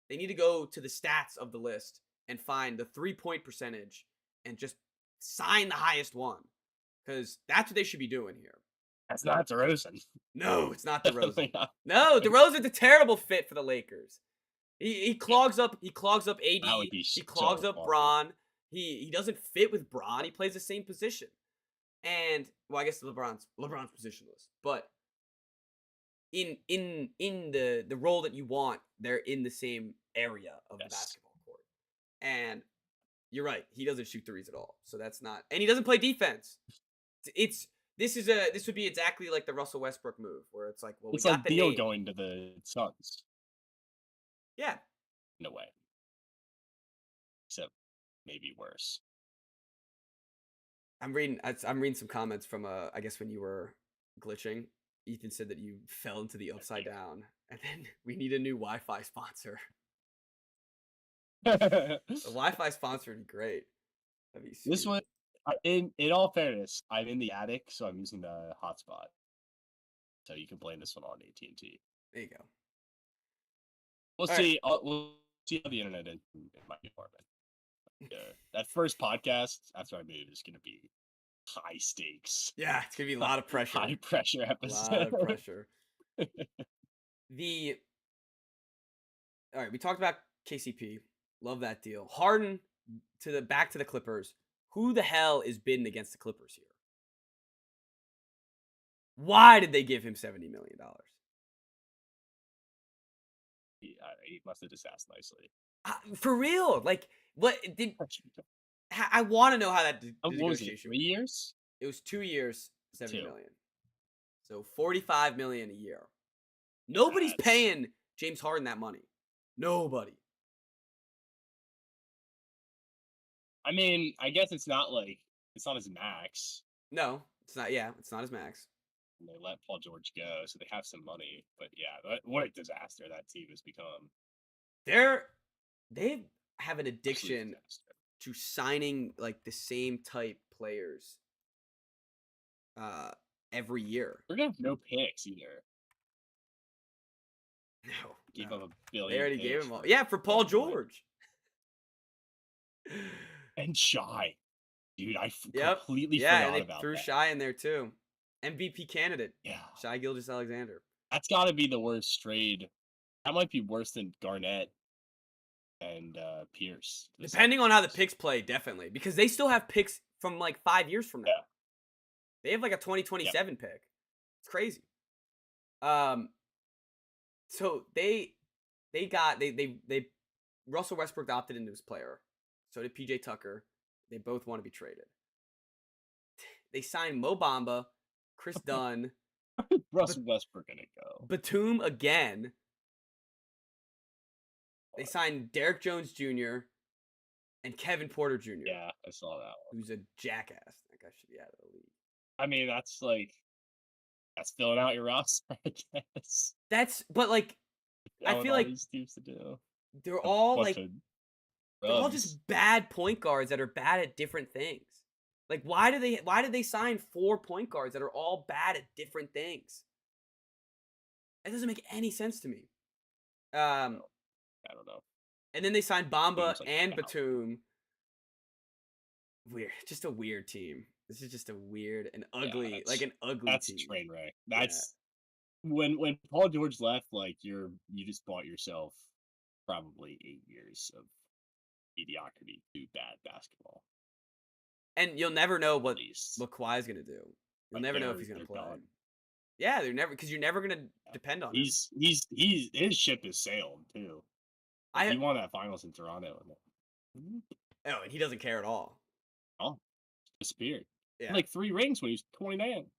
They need to go to the stats of the list and find the 3-point percentage and just sign the highest one, because that's what they should be doing here. That's not DeRozan. No, it's not DeRozan. Not. No, DeRozan's a terrible fit for the Lakers. He clogs up. He clogs up AD. That would be He clogs so up awful. Bron. He doesn't fit with Bron. He plays the same position. And well, I guess LeBron's positionless, but in the role that you want, they're in the same area of the basketball court. And you're right, he doesn't shoot threes at all. So that's not, and he doesn't play defense. This would be exactly like the Russell Westbrook move, where it's like, well, It's we got like the Beal name. going to the Suns. Yeah. In a way. Except maybe worse. I'm reading some comments from I guess when you were glitching, Ethan said that you fell into the upside down, and then we need a new Wi-Fi sponsor. A Wi-Fi sponsor would be great. That'd be sweet. This one, in all fairness, I'm in the attic, so I'm using the hotspot. So you can blame this one on AT&T. There you go. We'll see how the internet is in my apartment. That first podcast after I move is going to be high stakes. Yeah, it's going to be a lot of pressure. High pressure episode. A lot of pressure. All right, we talked about KCP. Love that deal. Harden back to the Clippers. Who the hell is bidding against the Clippers here? Why did they give him $70 million? He must have just asked nicely. For real? Like, what did? I want to know how that What was it? 3 years? It was 2 years, $70 million. So $45 million a year. Nobody's paying James Harden that money. Nobody. I mean, I guess it's not his max. No, it's not. Yeah, it's not his max. And they let Paul George go, so they have some money. But yeah, what a disaster that team has become. They have an addiction to signing like the same type players every year. We're gonna have no picks either. No. Gave up $1 billion. They already gave him all. Yeah, for Paul George. And Shy. Dude, I completely forgot about that. Yeah, and they threw Shy in there too. MVP candidate. Yeah. Shai Gilgeous-Alexander. That's got to be the worst trade. That might be worse than Garnett and Pierce. Depending on how the picks play, definitely. Because they still have picks from like 5 years from now. Yeah. They have like a 2027 pick. It's crazy. So they Russell Westbrook opted into his player. So did PJ Tucker. They both want to be traded. They signed Mo Bamba, Chris Dunn. Russell Westbrook gonna go. Batum again. They signed Derek Jones Jr. and Kevin Porter Jr. Yeah, I saw that one. Who's a jackass. That guy should be out of the league. I mean, that's filling out your roster, I guess. I feel like these teams to do. They're all just bad point guards that are bad at different things. Like, why did they sign 4 point guards that are all bad at different things? That doesn't make any sense to me. I don't know. And then they signed Bamba Seems like and a house. Batum. Weird, just a weird team. This is just a weird and Yeah, ugly, like an ugly that's a team. train wreck. Yeah. That's when Paul George left. Like you just bought yourself probably 8 years of mediocrity to bad basketball. And you'll never know what Least. Kawhi's gonna do. You'll Like, never know if he's gonna they're play. gone. Yeah, they're never because you're never gonna depend on him. He's his ship is sailed too. He won that finals in Toronto. Oh, and he doesn't care at all. Oh, disappeared. Yeah, Like 3 rings when he was 29,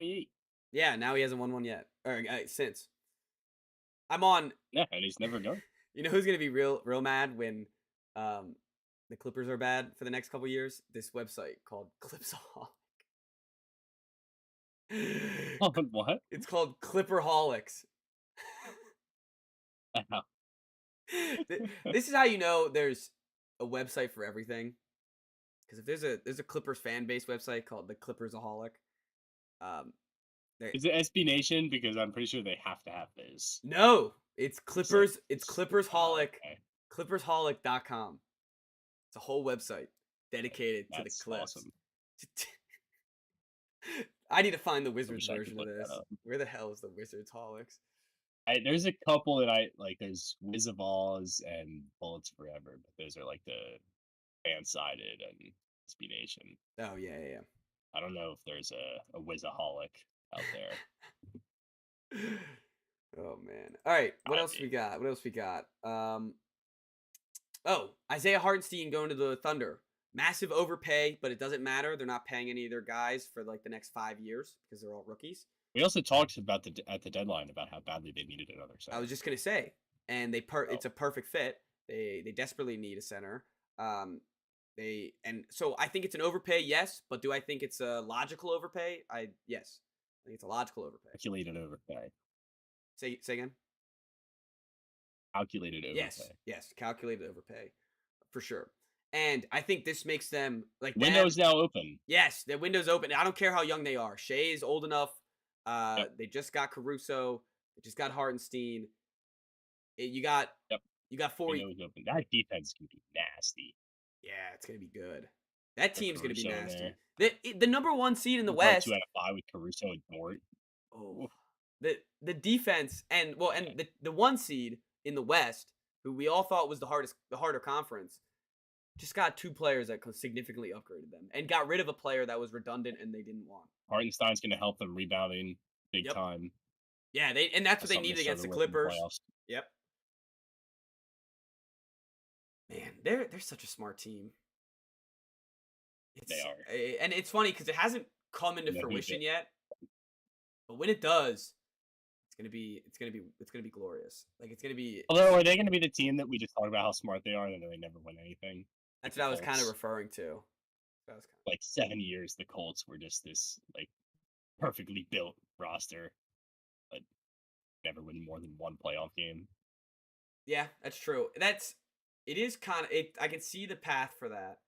28. yeah. Now he hasn't won one yet, or since. I'm on. Yeah, and he's never done. You know who's gonna be real mad when the Clippers are bad for the next couple years? This website called Clipsaholic. Oh, what? It's called Clipperholics. This is how you know there's a website for everything. Because if there's a Clippers fan base website called the Clippersaholic. Is it SB Nation? Because I'm pretty sure they have to have this. No, it's Clippers. Like, it's Clippersholic. Okay. Clippersholic.com. It's a whole website dedicated to the Clips. Awesome. I need to find the Wizards I could version of look that this. up. Where the hell is the Wizards Holics? There's a couple that I like. There's Wiz of Oz and Bullets Forever, but those are like the fan-sided and SB Nation. Oh yeah. I don't know if there's a Wizaholic out there. Oh man. All right. What else we got? Oh, Isaiah Hartenstein going to the Thunder. Massive overpay, but it doesn't matter. They're not paying any of their guys for like the next 5 years because they're all rookies. We also talked about at the deadline about how badly they needed another center. I was just gonna say, and it's a perfect fit. They desperately need a center. So I think it's an overpay, yes, but do I think it's a logical overpay? Yes. I think it's a logical overpay. Calculated overpay. Say again. Calculated overpay. Yes, calculated overpay, for sure. And I think this makes them like window's now open. Yes, the window's open. I don't care how young they are. Shea is old enough. They just got Caruso. They just got Hartenstein. You got 40. Window's open. That defense can be nasty. Yeah, it's gonna be good. That team's gonna be nasty. There. The number 1 seed in the West. 2 out of 5 with Caruso and Dort. Oh, the defense and the 1 seed in the West, who we all thought was the harder conference, just got 2 players that significantly upgraded them and got rid of a player that was redundant and they didn't want. Hartenstein's going to help them rebounding big time. Yeah, that's what they needed against the Clippers. Yep. Man, they're such a smart team. They are, and it's funny because it hasn't come into fruition yet, but when it does, it's gonna be glorious. Like it's gonna be. Although, are they going to be the team that we just talked about how smart they are and they never win anything? That's what I was kind of referring to. Like 7 years, the Colts were just this like perfectly built roster, but never win more than 1 playoff game. Yeah, that's true. It is kind of it. I can see the path for that,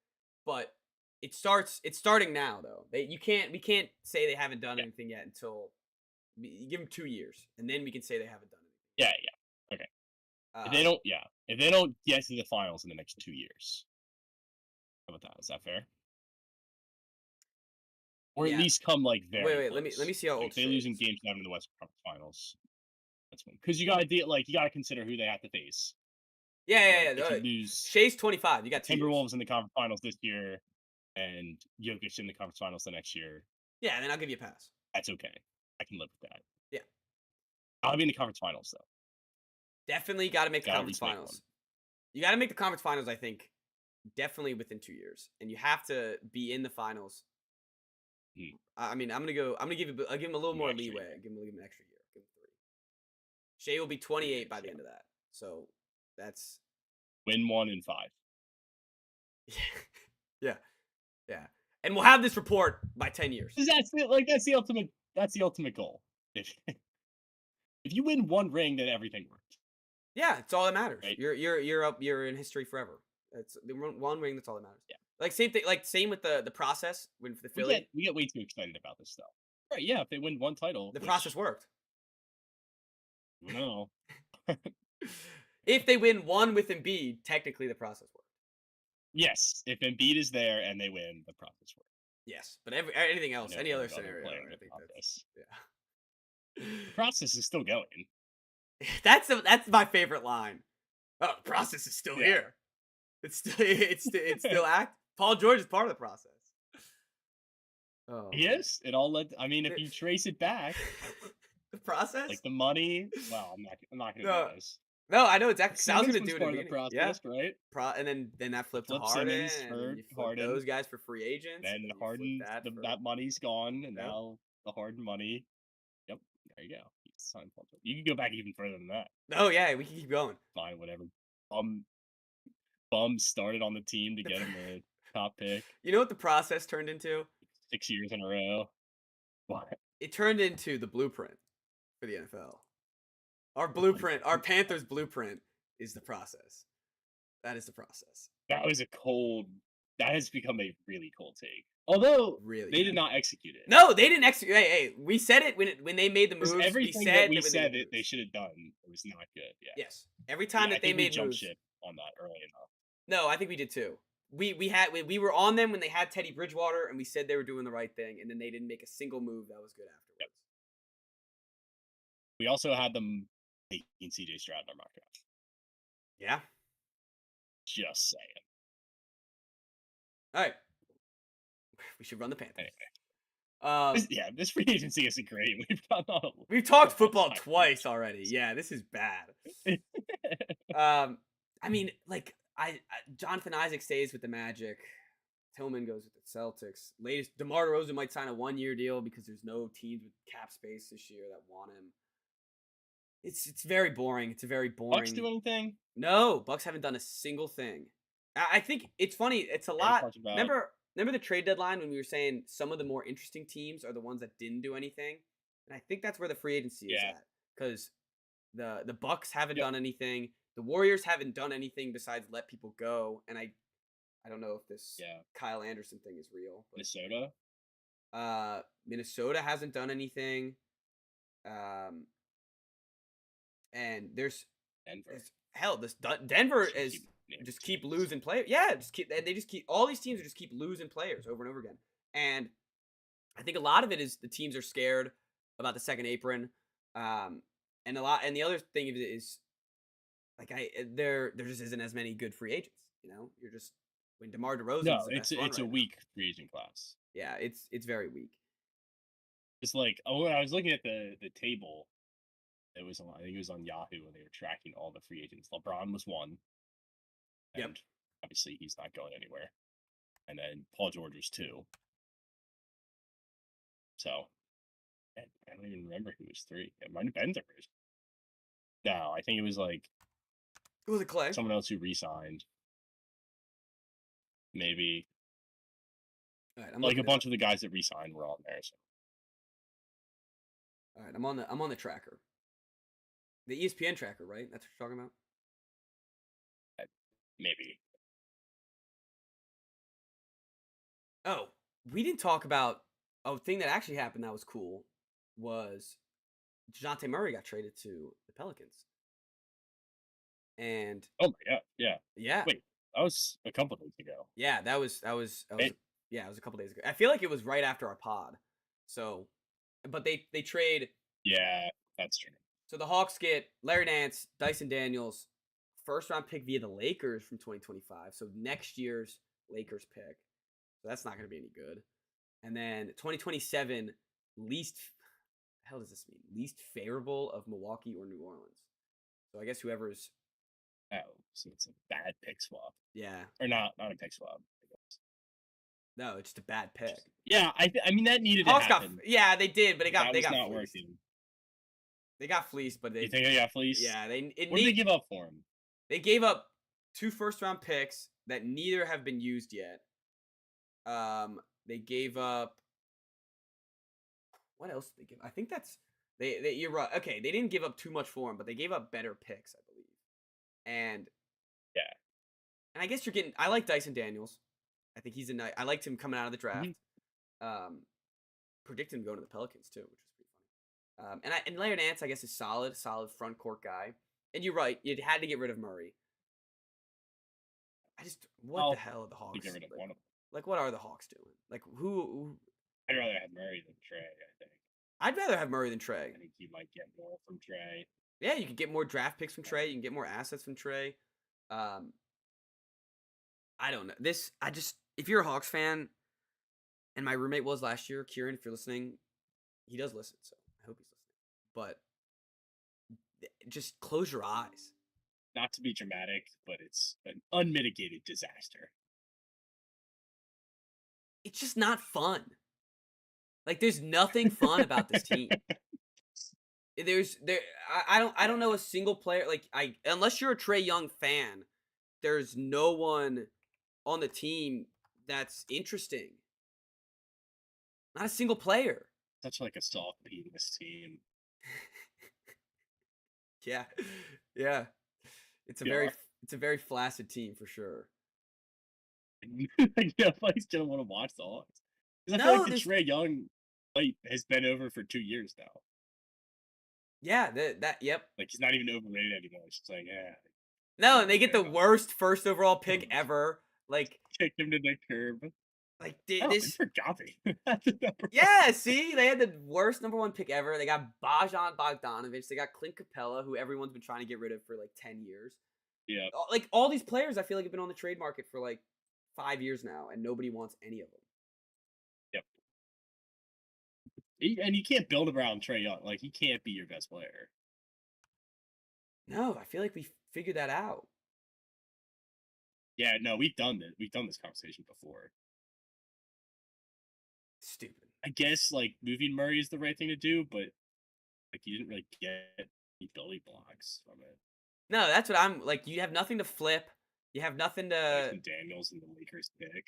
but it's starting now though. We can't say they haven't done anything yet until you give them 2 years, and then we can say they haven't done anything. Yeah. Okay. If they don't get to the finals in the next 2 years, how about that? Is that fair? Or at least come like very. Wait. Let me see how old they lose in Game 7 in the Western Conference Finals. That's one because you gotta consider who they have to face. Yeah. Shea's 25. You got Timberwolves in the conference finals this year, and Jokic in the conference finals the next year. Yeah, and then I'll give you a pass. That's okay. I can live with that. Yeah. I'll be in the conference finals though. Definitely got to make the conference finals. You got to make the conference finals, I think, definitely within 2 years, and you have to be in the finals. I mean, I'll give him a little more leeway. Give him an extra year. Give him 3. Shea will be 28 by the end of that. So that's win 1 in 5. Yeah. And we'll have this report by 10 years. That's the ultimate goal. If you win 1 ring, then everything works. Yeah, it's all that matters. Right? You're in history forever. It's the 1 ring. That's all that matters. Yeah. Like same thing. Like same with the process when for the Philly. We get way too excited about this stuff. Right? Yeah. If they win 1 title, the process worked. No. If they win one with Embiid, technically the process works. Yes, if Embiid is there and they win, the process works. Yes, but anything else, No any other other scenario, player in I the think process. yeah. The process is still going. That's my favorite line. Oh, the process is still Yeah. here. It's still act. Paul George is part of the process. Oh, He man. is. It all led. I mean, if you trace it back, The process. like the money. Well, I'm not gonna No, do this. no, I know exactly. 'Cause I was Simmons gonna was do it part in of the the beginning. Yeah, process, right? and then that flipped to Flip Harden, Simmons and for then you flip Harden. those guys for free agents, and Then then you flip Harden, that for that money's gone, and Yep. now the Harden money. Yep, there you go. He's signed Paul George. You can go back even further than that. Oh yeah, we can keep going. Fine, whatever. Bum started on the team to get him the top pick You know what the process turned into? 6 years in a row. What? It turned into the blueprint for the NFL. Our blueprint, our Panthers blueprint, is the process. That is the process. That was a cold. That has become a really cold take. Although Really, they did not execute it. No, they didn't execute. Hey, we said it when they made the moves. Because everything we that we when said made the that they moves. should have done, it was not good. Yeah. Yes, every time Yeah, that they made jumped moves. ship on that early enough. No, I think we did too. We were on them when they had Teddy Bridgewater, and we said they were doing the right thing, and then they didn't make a single move that was good afterwards. Yep. We also had them taking CJ Stroud in our mock draft. Yeah. Just saying. All right. We should run the Panthers. Anyway. This free agency isn't great. We've talked football twice already. Yeah, this is bad. I mean, like Jonathan Isaac stays with the Magic. Tillman goes with the Celtics. Latest, DeMar DeRozan might sign a 1-year deal because there's no teams with cap space this year that want him. It's very boring. It's a very boring. Bucks do anything? No, Bucks haven't done a single thing. I think it's funny. It's a lot. Remember the trade deadline when we were saying some of the more interesting teams are the ones that didn't do anything, and I think that's where the free agency is at, because the Bucks haven't done anything. The Warriors haven't done anything besides let people go, and I don't know if this Kyle Anderson thing is real. But, Minnesota hasn't done anything. And there's Denver is just keep losing players. Yeah, all these teams just keep losing players over and over again. And I think a lot of it is the teams are scared about the second apron. And the other thing is like there just isn't as many good free agents. You know, you're just when DeMar DeRozan. No, it's a weak free agent class. Yeah, it's very weak. It's like when I was looking at the table. It was I think it was on Yahoo when they were tracking all the free agents. LeBron was one. And obviously he's not going anywhere. And then Paul George was 2. So I don't even remember who was 3. It might have been DeRozan. No, I think it was like who was it, Clay? Someone else who re-signed. Maybe. All right, like a bunch of the guys that re-signed were on there. So. All right, I'm on the tracker. The ESPN tracker, right? That's what you're talking about? Maybe. Oh, we didn't talk about a thing that actually happened that was cool was DeJounte Murray got traded to the Pelicans. And oh my god, yeah. Yeah. Wait, that was a couple days ago. Yeah, that was it was a couple days ago. I feel like it was right after our pod. So but they trade. Yeah, that's true. So the Hawks get Larry Nance, Dyson Daniels, first-round pick via the Lakers from 2025. So next year's Lakers pick. So that's not going to be any good. And then 2027, least favorable of Milwaukee or New Orleans. So I guess whoever's. Oh, so it's a bad pick swap. Yeah. Or not a pick swap. I guess. No, it's just a bad pick. Yeah, I mean that needed to happen. They did, but they got not fleeced. Working. They got fleeced, but you think they got fleeced? Yeah, what did they give up for him? They gave up 2 first-round picks that neither have been used yet. They gave up. What else did they give? I think that's you're right. Okay, they didn't give up too much for him, but they gave up better picks, I believe. And I guess you're getting. I like Dyson Daniels. I think he's a nice. I liked him coming out of the draft. Mm-hmm. Predicted him going to the Pelicans too, which is pretty funny. And Larry Nance, I guess, is solid front court guy. And you're right. You had to get rid of Murray. What the hell are the Hawks? Get rid of one of them. Like, what are the Hawks doing? Like, who? I'd rather have Murray than Trey, I think. I'd rather have Murray than Trey. I think you might get more from Trey. Yeah, you can get more draft picks from Trey. You can get more assets from Trey. I don't know. If you're a Hawks fan, and my roommate was last year, Kieran, if you're listening, he does listen, so I hope he's listening. But just close your eyes. Not to be dramatic, but it's an unmitigated disaster. It's just not fun. Like, there's nothing fun about this team. I don't know a single player, like, unless you're a Trae Young fan, there's no one on the team that's interesting. Not a single player. Such like a soft penis team. Yeah. Yeah. It's a very flaccid team for sure. Nobody's gonna want to watch the Hawks. I feel like the Trae Young fight has been over for 2 years now. Yeah, yep. Like, he's not even overrated anymore. It's just like, yeah. No, and they get the worst first overall pick ever. Like, kicked him to the curb. Like, this for Gavi. Yeah, see, they had the worst #1 pick ever. They got Bojan Bogdanovic. They got Clint Capella, who everyone's been trying to get rid of for like 10 years. Yeah. Like, all these players, I feel like, have been on the trade market for like 5 years now, and nobody wants any of them. And you can't build around Trae Young. Like, he can't be your best player. No, I feel like we figured that out. Yeah, no, we've done this. We've done this conversation before. Stupid. I guess, like, moving Murray is the right thing to do, but, like, you didn't really get any building blocks from it. No, that's what I'm, like, you have nothing to flip. You have nothing to... Daniels and the Lakers pick.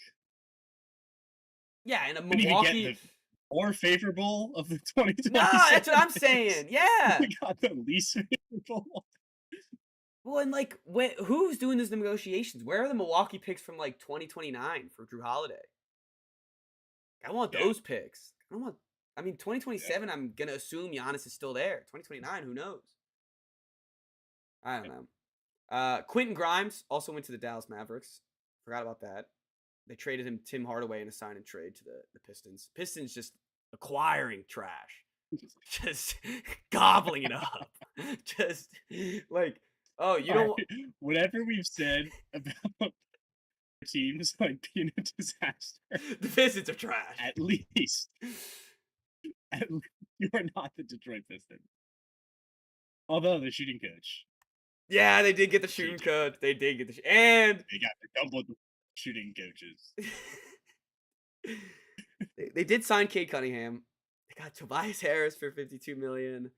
Yeah, and a Milwaukee... More favorable of the 2020. No, that's what I'm saying. Yeah. We got the least favorable. Well, and like, who's doing these negotiations? Where are the Milwaukee picks from like 2029 for Drew Holiday? I want those picks. I don't want. I mean, 2027. Yeah. I'm gonna assume Giannis is still there. 2029. Who knows? I don't know. Quentin Grimes also went to the Dallas Mavericks. Forgot about that. They traded him Tim Hardaway in a sign and trade to the Pistons. Pistons just acquiring trash. Just gobbling it up. Just like, oh, you don't... Whatever we've said about teams like being a disaster. The Pistons are trash. At least. You are not the Detroit Pistons. Although the shooting coach. Yeah, they did get the shooting coach. They did get the... And... They got the double shooting coaches. They did sign Cade Cunningham. They got Tobias Harris for $52 million.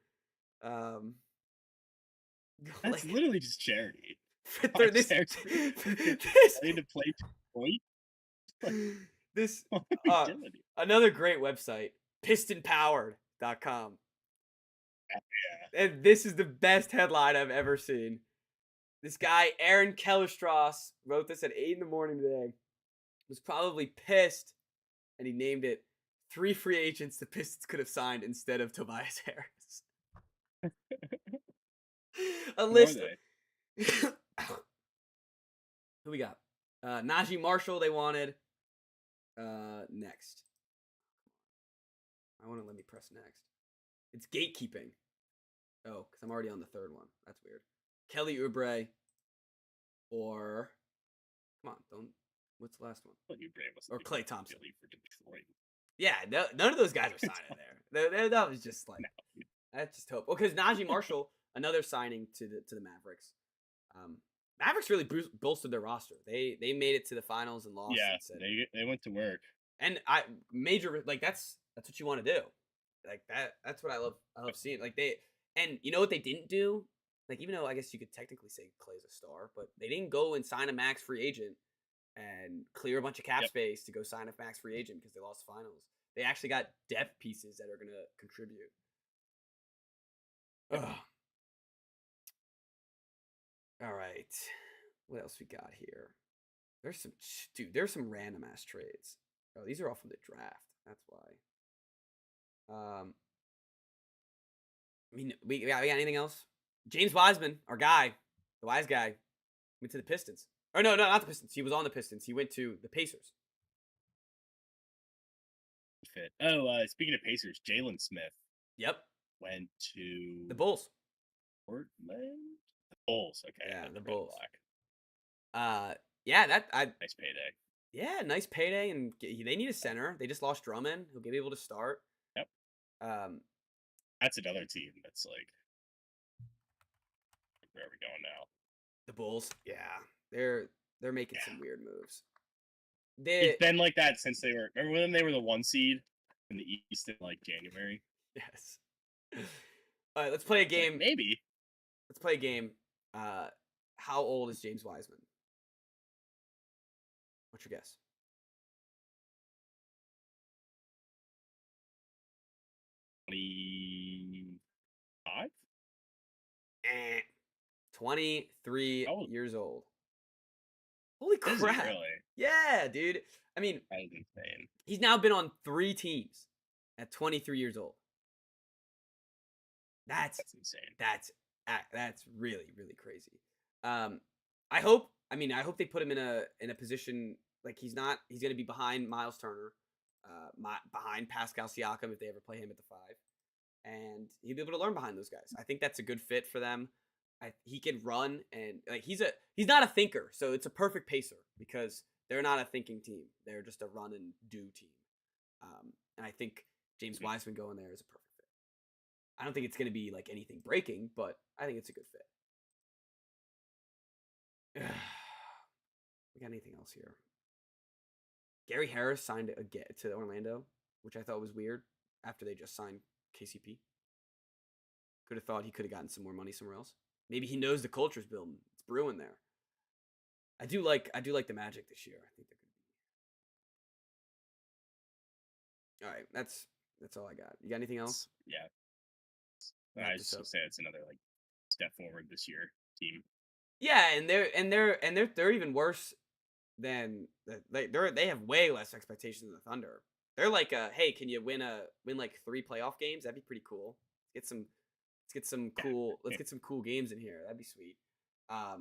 That's literally just charity. I need to play Detroit. This another great website, pistonpowered.com. Yeah. And this is the best headline I've ever seen. This guy, Aaron Kellerstrass, wrote this at 8 a.m. today. Was probably pissed, and he named it 3 free agents the Pistons could have signed instead of Tobias Harris. A list. Who we got? Najee Marshall they wanted. Next. I want to let me press next. It's gatekeeping. Oh, because I'm already on the third one. That's weird. Kelly Oubre. Or come on, don't. What's the last one? Or Klay Thompson. For Detroit. Yeah, none of those guys are signing there. That was just like that's just hope. Well, because Najee Marshall, another signing to the Mavericks. Mavericks really bolstered their roster. They made it to the finals and lost. Yeah, they went to work. And that's what you want to do. Like that's what I love seeing. Like and you know what they didn't do? Like, even though I guess you could technically say Clay's a star, but they didn't go and sign a max free agent and clear a bunch of cap space to go sign a max free agent because they lost the finals. They actually got depth pieces that are going to contribute. Ugh. All right. What else we got here? There's some random ass trades. Oh, these are all from the draft. That's why. I mean, we got anything else? James Wiseman, our guy, the wise guy, went to the Pistons. Or no, not the Pistons. He was on the Pistons. He went to the Pacers. Fit. Oh, speaking of Pacers, Jalen Smith Yep, went to the Bulls. Portland. The Bulls. Okay. Yeah, I the read Bulls. black. Yeah, Nice payday. yeah, nice payday, and they need a center. They just lost Drummond. He'll be able to start. Yep. That's another team that's like, where are we going now? The Bulls. Yeah, they're making some weird moves. It's been like that since they were. Remember when they were the 1 seed in the East in like January? Yes. All right, let's play a game. Like, maybe. Let's play a game. How old is James Wiseman? What's your guess? 25? 23 Oh. years old. Holy Is he crap. really? Yeah, dude. I mean, That is insane. he's now been on 3 teams at 23 years old. That's insane. That's really, really crazy. I hope they put him in a position like he's going to be behind Miles Turner, behind Pascal Siakam if they ever play him at the 5, and he'll be able to learn behind those guys. I think that's a good fit for them. He can run, and like he's not a thinker, so it's a perfect pacer because they're not a thinking team. They're just a run and do team. And I think James Wiseman going there is a perfect fit. I don't think it's going to be like anything breaking, but I think it's a good fit. We got anything else here? Gary Harris signed to Orlando, which I thought was weird after they just signed KCP. Could have thought he could have gotten some more money somewhere else. Maybe he knows the culture's building. It's brewing there. I do like the Magic this year. I think they're gonna be. All right, that's all I got. You got anything else? Yeah. Wrap I this just up. say it's another like step forward this year team. Yeah, and they're even worse than they have way less expectations than the Thunder. They're like, hey, can you win like 3 playoff games? That'd be pretty cool. Let's get some cool games in here. That'd be sweet. But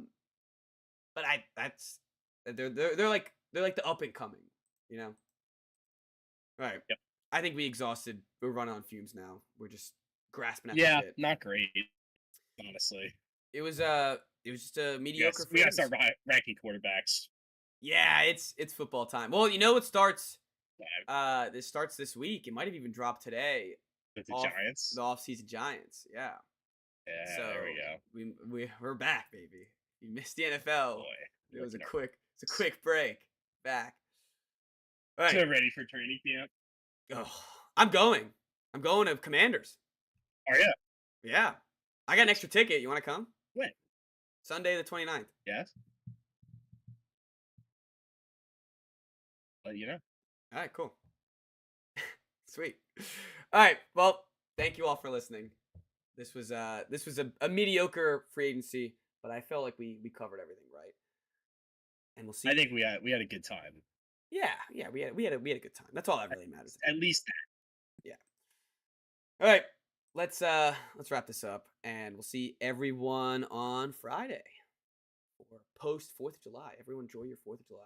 they're like the up and coming, you know. All right. Yep. I think we exhausted. We're running on fumes now. We're just grasping at Yeah, the shit. not great. Honestly, It was just a mediocre. Yes, we gotta start ranking quarterbacks. Yeah, it's football time. Well, you know what starts? This starts this week. It might have even dropped today. With the Giants. The off-season Giants. Yeah. Yeah, So there we go. We're back, baby. You missed the NFL. Boy, It was a quick break. Back. All right. So ready for training camp? Oh, I'm going to Commanders. Are you? Yeah. I got an extra ticket. You want to come? When? Sunday the 29th. Yes. But you know. All right, cool. Sweet. All right. Well, thank you all for listening. This was a mediocre free agency, but I felt like we covered everything right. And we'll see. I think we had a good time. Yeah, we had a good time. That's all that really matters. At least that. Yeah. All right. Let's wrap this up, and we'll see everyone on Friday for post 4th of July. Everyone enjoy your 4th of July.